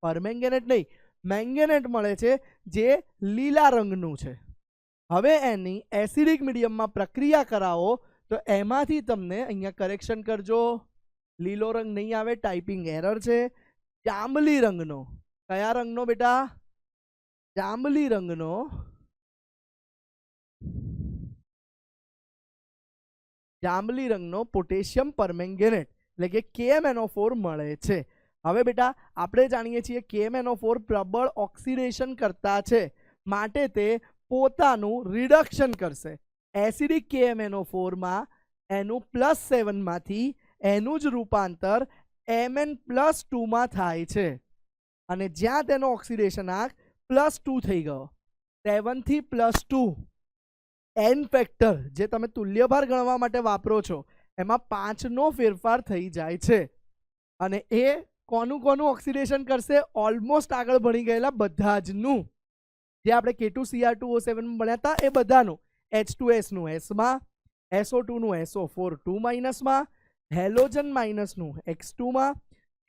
પરમેંગેનેટ નહીં, મેંગેનેટ મળે છે, જે લીલા રંગનું છે. હવે એની એસિડિક મીડિયમમાં પ્રક્રિયા કરાવો તો એમાંથી તમને અહીંયા કરેક્શન કરજો, લીલો રંગ નહીં આવે, ટાઈપિંગ એરર છે. જાંબલી રંગનો, કયા રંગનો બેટા? જાંબલી રંગનો પોટેશિયમ પરમેંગેનેટ એટલે કે KMnO4 મળે છે. હવે બેટા આપણે જાણીએ છીએ KMnO4 પ્રબળ ઓક્સિડેશન કરતા છે, માટે તે પોતાનું રિડક્શન કરશે. એસિડિક KMnO4 માં એનું +7 માંથી એનું જ રૂપાંતર Mn+2 માં થાય છે અને જ્યાં તેનો ઓક્સિડેશન આંક +2 થઈ ગયો, 7 થી +2 n ફેક્ટર જે તમે તુલ્યભાર ગણવા માટે વાપરો છો એમાં 5નો ફેરફાર થઈ જાય છે. અને એ કોનું ઓક્સિડેશન કરશે? ઓલમોસ્ટ આગળ ભણી ગયેલા બધા જનું, જે આપણે K2Cr2O7 ભણ્યા હતા એ બધાનું. H2S નું S માં, SO2 નું SO4 2- માં, હેલોજન માઇનસનું X2 માં,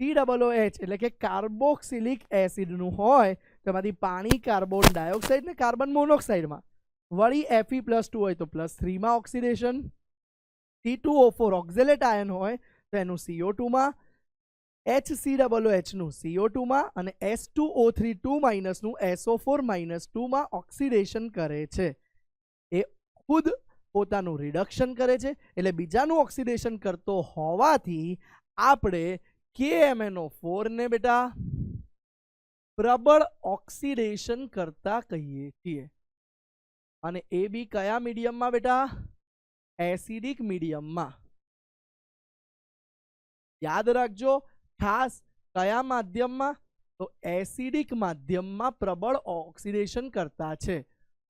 COOH એટલે કે કાર્બોક્સિલિક એસિડનું હોય તેમાંથી પાણી, કાર્બન ડાયોક્સાઇડ ને કાર્બન મોનોક્સાઇડમાં. વળી Fe+2 હોય તો +3 માં ઓક્સિડેશન. C2O4 ઓક્ઝેલેટ આયન હોય તો એનું CO2 માં, HCOOH નું CO2 માં અને S2O3 2- નું SO4-2 માં ઓક્સિડેશન કરે છે. એ ખુદ પોતાનું રિડક્શન કરે છે એટલે બીજાનું ઓક્સિડેશન કરતો હોવાથી આપણે KMnO4 ને બેટા પ્રબળ ઓક્સિડેશન કરતા કહીએ છીએ અને એ બી કયા મીડિયમમાં બેટા? એસિડિક મીડિયમમાં. યાદ રાખજો ખાસ, કયા માધ્યમમાં? તો એસિડિક માધ્યમમાં પ્રબળ ઓક્સિડેશન કરતા છે.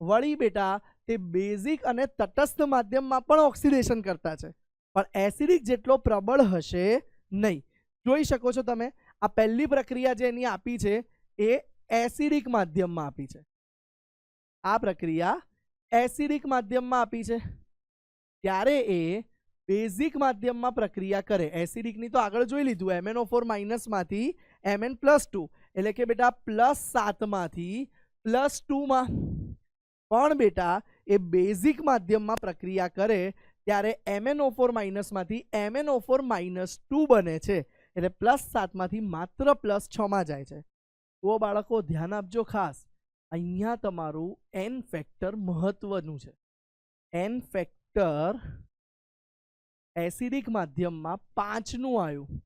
વળી બેટા તે બેઝિક અને તટસ્થ માધ્યમમાં પણ ઓક્સિડેશન કરતા છે, પણ એસિડિક જેટલો પ્રબળ હશે નહીં. જોઈ શકો છો તમે, આ પહેલી પ્રક્રિયા જે એની આપી છે એ એસિડિક માધ્યમમાં આપી છે. આ પ્રક્રિયા એસિડિક માધ્યમમાં આપી છે, ત્યારે એ બેઝિક માધ્યમમાં પ્રક્રિયા કરે. એસિડિકની તો આગળ જોઈ લીધું, MnO4 માઇનસ માંથી Mn+2 એટલે કે બેટા +7 માંથી +2 માં. પણ બેટા એ બેઝિક માધ્યમમાં પ્રક્રિયા કરે ત્યારે MnO4 માઇનસ માંથી MnO4-2 બને છે, એટલે +7 માંથી માત્ર +6 માં જાય છે. તો બાળકો ધ્યાન આપજો ખાસ, અહીંયા તમારું N ફેક્ટર મહત્વનું છે. N ફેક્ટર એસિડિક માધ્યમમાં 5 નું આવ્યું,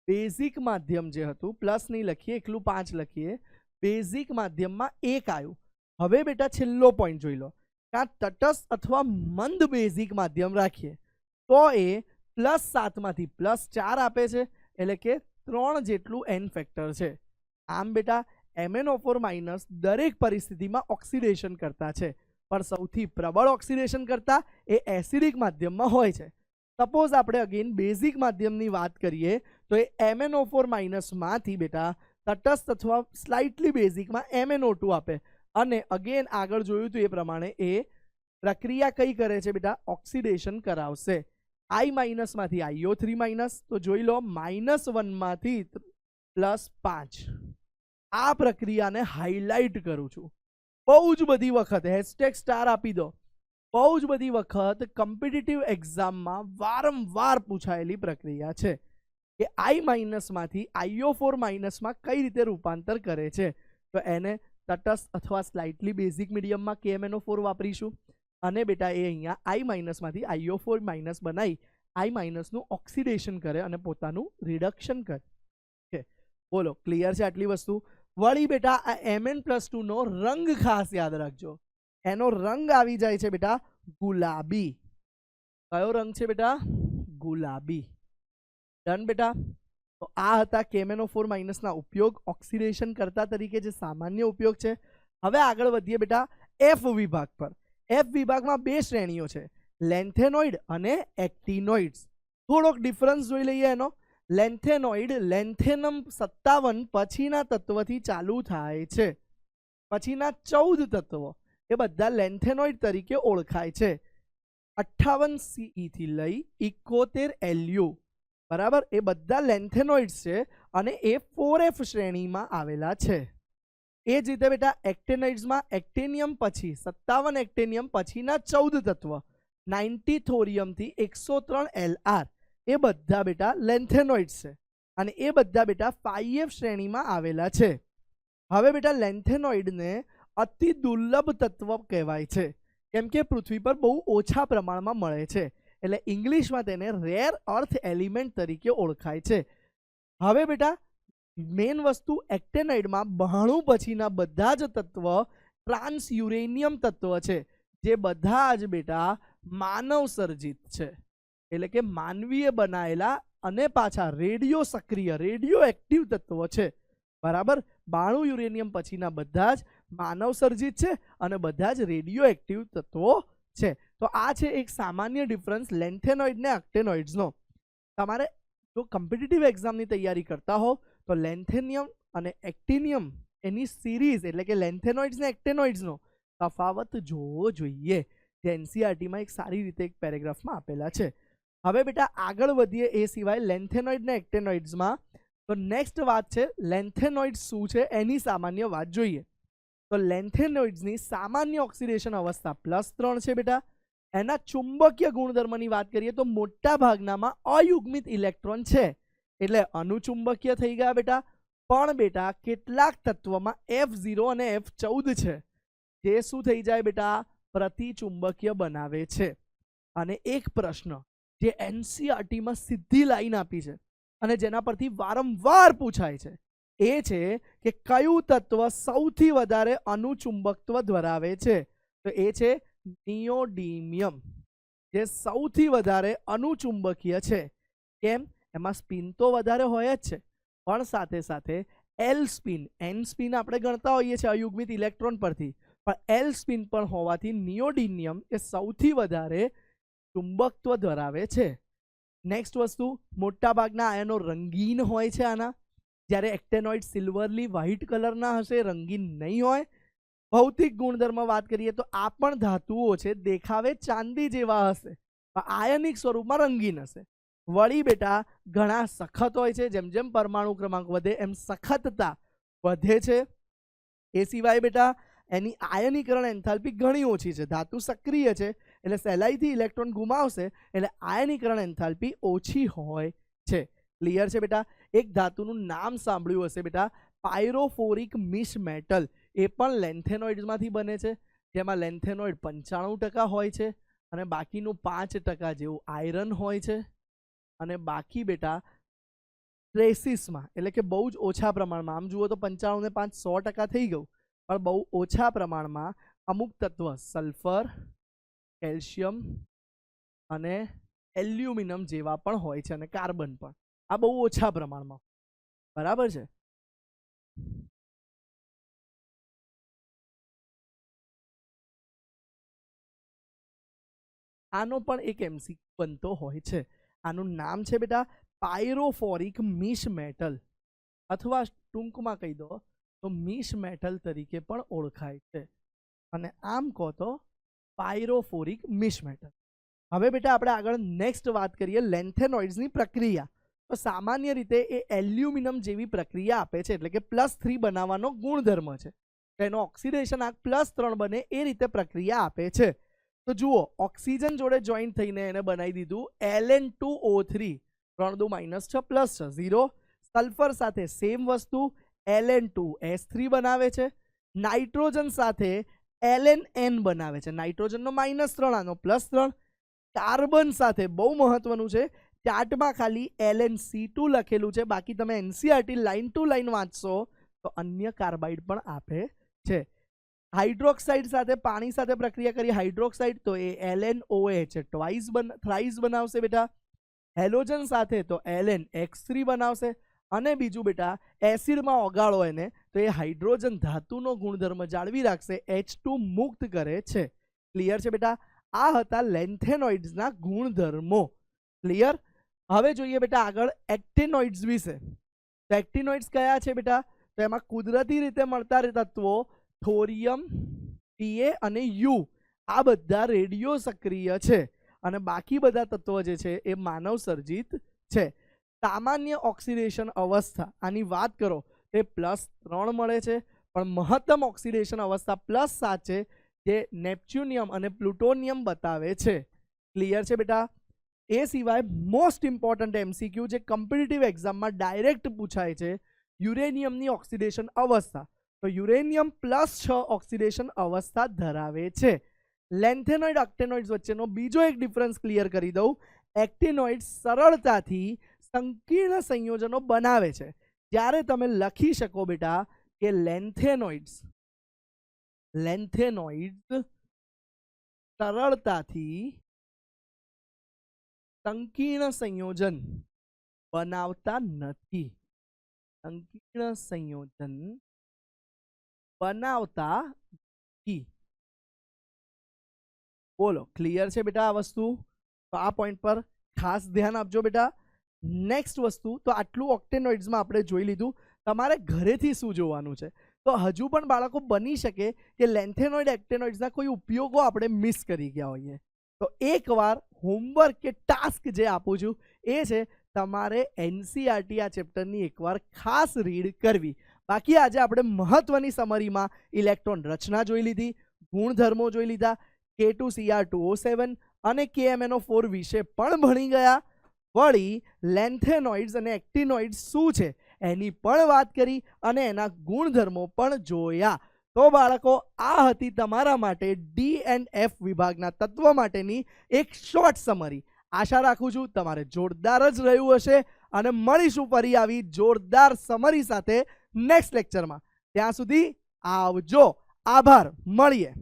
બેઝિક માધ્યમ જે હતું પ્લસ નહીં લખીએ, એકલું 5 લખીએ, બેઝિક માધ્યમમાં 1 આવ્યું. હવે બેટા છેલ્લો પોઈન્ટ જોઈ લો, કાં તટસ્થ અથવા મંદ બેઝિક માધ્યમ રાખીએ તો એ +7 માંથી +4 આપે છે, એટલે કે 3 જેટલું N ફેક્ટર છે. આમ બેટા MnO4 માઇનસ દરેક પરિસ્થિતિમાં ઓક્સિડેશન કરતા છે, પણ સૌથી પ્રબળ ઓક્સિડેશન કરતા એ એસિડિક માધ્યમમાં હોય છે. સપોઝ આપણે અગેન બેઝિક માધ્યમની વાત કરીએ તો એ MnO4 માઇનસ માંથી બેટા તટસ્થ અથવા સ્લાઇટલી બેઝિકમાં MnO2 આપે, અને અગેન આગળ જોયું હતું એ પ્રમાણે એ પ્રક્રિયા કઈ કરે છે બેટા? ઓક્સિડેશન કરાવશે. I માઇનસ માંથી IO3 માઇનસ, તો જોઈ લો -1 માંથી +5. આ પ્રક્રિયાને હાઇલાઇટ કરું છું. બહુ જ બધી વખત #* આપી દો. બહુ જ બધી વખત કોમ્પિટિટિવ એક્ઝામમાં વારંવાર પૂછાયેલી પ્રક્રિયા છે કે I માઇનસ માંથી IO4 માઇનસમાં કઈ રીતે રૂપાંતર કરે છે. તો એને તટસ્થ અથવા સ્લાઇટલી બેઝિક મીડિયમમાં KMnO4 વાપરીશું, અને બેટા એ અહીંયા I માઇનસ માંથી IO4 માઇનસ બનાવી I માઇનસનું ઓક્સિડેશન કરે અને પોતાનું રિડક્શન કરે. બોલો ક્લિયર છે આટલી વસ્તુ? વળી બેટા આ Mn+2 નો રંગ ખાસ યાદ રાખજો. એનો રંગ આવી જાય છે બેટા ગુલાબી. કયો રંગ છે બેટા? ગુલાબી. ડન બેટા? તો આ હતા KMnO4 માઇનસના ઉપયોગ ઓક્સિડેશન કરતા તરીકે, જે સામાન્ય ઉપયોગ છે. હવે આગળ વધીએ બેટા F વિભાગ પર. F વિભાગમાં 2 શ્રેણીઓ છે, લેન્થેનોઇડ અને એક્ટિનોઇડ્સ. થોડોક ડિફરન્સ જોઈ લઈએ એનો. લેન્થેનોઇડ લેન્થેનમ 57 પછીના તત્વથી ચાલુ થાય છે. પછીના 14 તત્વો એ બધા લેન્થેનોઇડ તરીકે ઓળખાય છે. 58 CE થી લઈ 71 LU, બરાબર, એ બધા લેન્થેનોઇડ્સ છે અને એ 4F શ્રેણીમાં આવેલા છે. એ જ રીતે બેટા એક્ટેનોઇડ્સમાં એક્ટેનિયમ પછી 57 એક્ટેનિયમ પછીના 14 તત્વ 90 થોરિયમ થી 103 LR એ બધા બેટા લેન્થેનોઇડ્સ છે, અને એ બધા બેટા 5F શ્રેણીમાં આવેલા છે. હવે બેટા લેન્થેનોઇડને અતિ દુર્લભ તત્વ કહેવાય છે, કેમ કે પૃથ્વી પર બહુ ઓછા પ્રમાણમાં મળે છે, એટલે ઇંગ્લિશમાં તેને રેર અર્થ એલિમેન્ટ તરીકે ઓળખાય છે. હવે બેટા મેઇન વસ્તુ એક્ટેનોઇડમાં 92 પછીના બધા જ તત્વ ટ્રાન્સ યુરેનિયમ તત્વ છે, જે બધા જ બેટા માનવ સર્જિત છે, એટલે કે માનવીએ બનાયેલા અને પાછા રેડિયો સક્રિય રેડિયો એક્ટિવ તત્વો છે. બરાબર, 92 યુરેનિયમ પછીના બધા જ માનવ સર્જિત છે અને બધા જ રેડિયો એક્ટિવ તત્વો છે. તો આ છે એક સામાન્ય ડિફરન્સ લેન્થેનોઇડ ને એક્ટેનોઇડ્સનો. તમારે જો કોમ્પિટિટિવ એક્ઝામની તૈયારી કરતા હો તો લેન્થેનિયમ અને એક્ટિનિયમ એની સિરીઝ એટલે કે લેન્થેનોઇડ્સ ને એક્ટેનોઇડ્સનો તફાવત જોવો જોઈએ, જે NCERTમાં એક સારી રીતે એક પેરેગ્રાફમાં આપેલા છે. હવે બેટા આગળ વધીએ એ સિવાય લેન્થેનોઇડ ને એક્ટેનોઇડ્સમાં. તો નેક્સ્ટ વાત છે લેન્થેનોઇડ્સ શું છે એની સામાન્ય વાત જોઈએ. તો લેન્થેનોઇડ્સની સામાન્ય ઓક્સિડેશન અવસ્થા +3 છે બેટા. એના ચુંબકીય ગુણધર્મની વાત કરીએ તો મોટા ભાગનામાં અયુગ્મિત ઇલેક્ટ્રોન છે, એટલે અનુચુંબકીય થઈ ગયા બેટા. પણ બેટા કેટલાક તત્વમાં F0 અને F14 છે, જે શું થઈ જાય બેટા? પ્રતિચુંબકીય બનાવે છે. અને એક પ્રશ્ન જે NCERTમાં સીધી લાઈન આપી છે, અને જેના પરથી વારંવાર પૂછાય છે એ છે કે કયું તત્વ સૌથી વધારે અનુચુંબકત્વ ધરાવે છે? તો એ છે નિયોડિમિયમ, જે સૌથી વધારે અનુચુંબકીય છે. કેમ? એમાં સ્પિન તો વધારે હોય જ છે, પણ સાથે સાથે એલ સ્પિન, એન સ્પિન આપણે ગણતા હોઈએ છીએ અયુગ્મિત ઇલેક્ટ્રોન પરથી, પણ એલ સ્પિન પણ હોવાથી નિયોડિમિયમ એ સૌથી વધારે ચુંબકત્વ ધરાવે છે. નેક્સ્ટ વસ્તુ, મોટા ભાગના આયનો રંગીન હોય છે આના, જ્યારે એક્ટેનોઇડ સિલ્વરલી વ્હાઇટ કલરના હશે, રંગીન નહીં હોય. ભૌતિક ગુણધર્મ વાત કરીએ તો આ પણ ધાતુઓ છે, દેખાવે ચાંદી જેવા હશે, પણ આયનિક સ્વરૂપમાં રંગીન હશે. વળી બેટા ઘણા સખત હોય છે, જેમ જેમ પરમાણુ ક્રમાંક વધે એમ સખતતા વધે છે. એ સિવાય બેટા એની આયનીકરણ એન્થાલ્પી ઘણી ઓછી છે. ધાતુ સક્રિય છે એટલે સહેલાઈથી ઇલેક્ટ્રોન ગુમાવશે, એટલે આયનીકરણ એન્થાલ્પી ઓછી હોય છે. ક્લિયર છે બેટા? એક ધાતુનું નામ સાંભળ્યું હશે બેટા, પાયરોફોરિક મિશ મેટલ. એ પણ લેન્થેનોઇડ્સમાંથી બને છે, જેમાં લેન્થેનોઇડ 95% હોય છે અને બાકીનું 5% જેવું આયરન હોય છે. અને બાકી બેટા ટ્રેસીસમાં, એટલે કે બહુ જ ઓછા પ્રમાણમાં, આમ જુઓ તો 95 ને 5 100% થઈ ગયું, પણ બહુ ઓછા પ્રમાણમાં અમુક તત્વ સલ્ફર, કેલ્શિયમ અને એલ્યુમિનિયમ જેવા પણ હોય છે, અને કાર્બન પણ. આ બહુ ઓછા પ્રમાણમાં. બરાબર છે? આનો પણ એક એમસીક્યુ બનતો હોય છે. આનું નામ છે બેટા પાયરોફોરિક મિશ મેટલ, અથવા ટૂંકમાં કહી દો તો મિશ મેટલ તરીકે પણ ઓળખાય છે. અને આમ કહો તો પાયરોફોરિક મિશ મેટલ. હવે બેટા આપણે આગળ નેક્સ્ટ વાત કરીએ લેન્થેનોઇડ્સની પ્રક્રિયા. તો સામાન્ય રીતે એ એલ્યુમિનિયમ જેવી પ્રક્રિયા આપે છે, એટલે કે +3 બનાવવાનો ગુણધર્મ છે. તેનો ઓક્સિડેશન આંક +3 બને એ રીતે પ્રક્રિયા આપે છે. તો જુઓ, ઓક્સિજન જોડે જોઈન્ટ થઈને એને બનાવી દીધું Ln2O3, 3 2 -6 +6 0. સલ્ફર સાથે સેમ વસ્તુ Ln2S3 બનાવે છે. નાઇટ્રોજન સાથે Lnn બનાવે છે, નાઇટ્રોજનનો -3, આનો +3. કાર્બન સાથે બહુ મહત્વનું છે, ચાર્ટમાં ખાલી LnC2 લખેલું છે, બાકી તમે એનસીઆરટી લાઇન ટુ લાઇન વાંચશો તો અન્ય કાર્બાઇડ પણ આપે છે. હાઇડ્રોક્સાઇડ સાથે પાણી સાથે પ્રક્રિયા કરી હાઇડ્રોક્સાઇડ, તો એ LnOH થ્રાઇસ બનાવશે બેટા. હેલોજન સાથે તો LnX3 બનાવશે. અને બીજું બેટા એસિડમાં ઓગાળો એને તો એ હાઇડ્રોજન ધાતુનો ગુણધર્મ જાળવી રાખશે, H2 મુક્ત કરે છે. ક્લિયર છે બેટા? આ હતા લેન્થેનોઇડ્સના ગુણધર્મો. ક્લિયર? હવે જોઈએ બેટા આગળ એક્ટિનોઇડ્સ વિશે. તો એક્ટિનોઇડ્સ કયા છે બેટા? તો એમાં કુદરતી રીતે મળતા તત્વો થોરિયમ, TA અને U, આ બધા રેડિયો સક્રિય છે, અને બાકી બધા તત્વો જે છે એ માનવ સર્જિત છે. સામાન્ય ઓક્સિડેશન અવસ્થા આની વાત કરો તો એ +3 મળે છે, પણ મહત્તમ ઓક્સિડેશન અવસ્થા +7 છે, જે નેપ્ચ્યુનિયમ અને પ્લુટોનિયમ બતાવે છે. ક્લિયર છે બેટા? એ સિવાય મોસ્ટ ઇમ્પોર્ટન્ટ એમસીક્યુ જે કોમ્પિટિટિવ એક્ઝામમાં ડાયરેક્ટ પૂછાય છે, યુરેનિયમની ઓક્સિડેશન અવસ્થા. તો યુરેનિયમ +6 ઓક્સિડેશન અવસ્થા ધરાવે છે. લેન્થેનોઇડ એક્ટિનોઇડ્સ વચ્ચેનો બીજો એક ડિફરન્સ ક્લિયર કરી દઉં. એક્ટિનોઇડ્સ સરળતાથી સંકીર્ણ સંયોજનો બનાવે છે, જ્યારે તમે લખી શકો બેટા કે લેન્થેનોઇડ્સ સરળતાથી સંકીર્ણ સંયોજન બનાવતા નથી. સંકીર્ણ સંયોજન બનાવતા નથી. બોલો, ક્લિયર છે બેટા આ વસ્તુ? તો આ પોઈન્ટ પર ખાસ ધ્યાન આપજો બેટા. નેક્સ્ટ વસ્તુ, તો આટલું ઓક્ટેનોઇડ્સમાં આપણે જોઈ લીધું. તમારે ઘરેથી શું જોવાનું છે? તો હજુ પણ બાળકો બની શકે કે લેન્થેનોઇડ એક્ટેનોઇડ્સના કોઈ ઉપયોગો આપણે મિસ કરી ગયા હોઈએ. તો એકવાર હોમવર્ક કે ટાસ્ક જે આપું છું એ છે તમારે એનસીઆરટી આ ચેપ્ટરની એકવાર ખાસ રીડ કરવી. બાકી આજે આપણે મહત્વની સમરીમાં ઇલેક્ટ્રોન રચના જોઈ લીધી, ગુણધર્મો જોઈ લીધા, K2Cr2O7 અને KMnO4 વિશે પણ ભણી ગયા. વળી લેન્થેનોઇડ્સ અને એક્ટિનોઇડ્સ શું છે એની પણ વાત કરી અને એના ગુણધર્મો પણ જોયા. તો બાળકો, આ હતી તમારા માટે D&F વિભાગના તત્વ માટેની એક શોર્ટ સમરી. આશા રાખું છું તમારે જોરદાર જ રહ્યું હશે અને મળીશું ફરી આવી જોરદાર સમરી સાથે નેક્સ્ટ લેક્ચરમાં. ત્યાં સુધી આવજો. આભાર. મળીએ.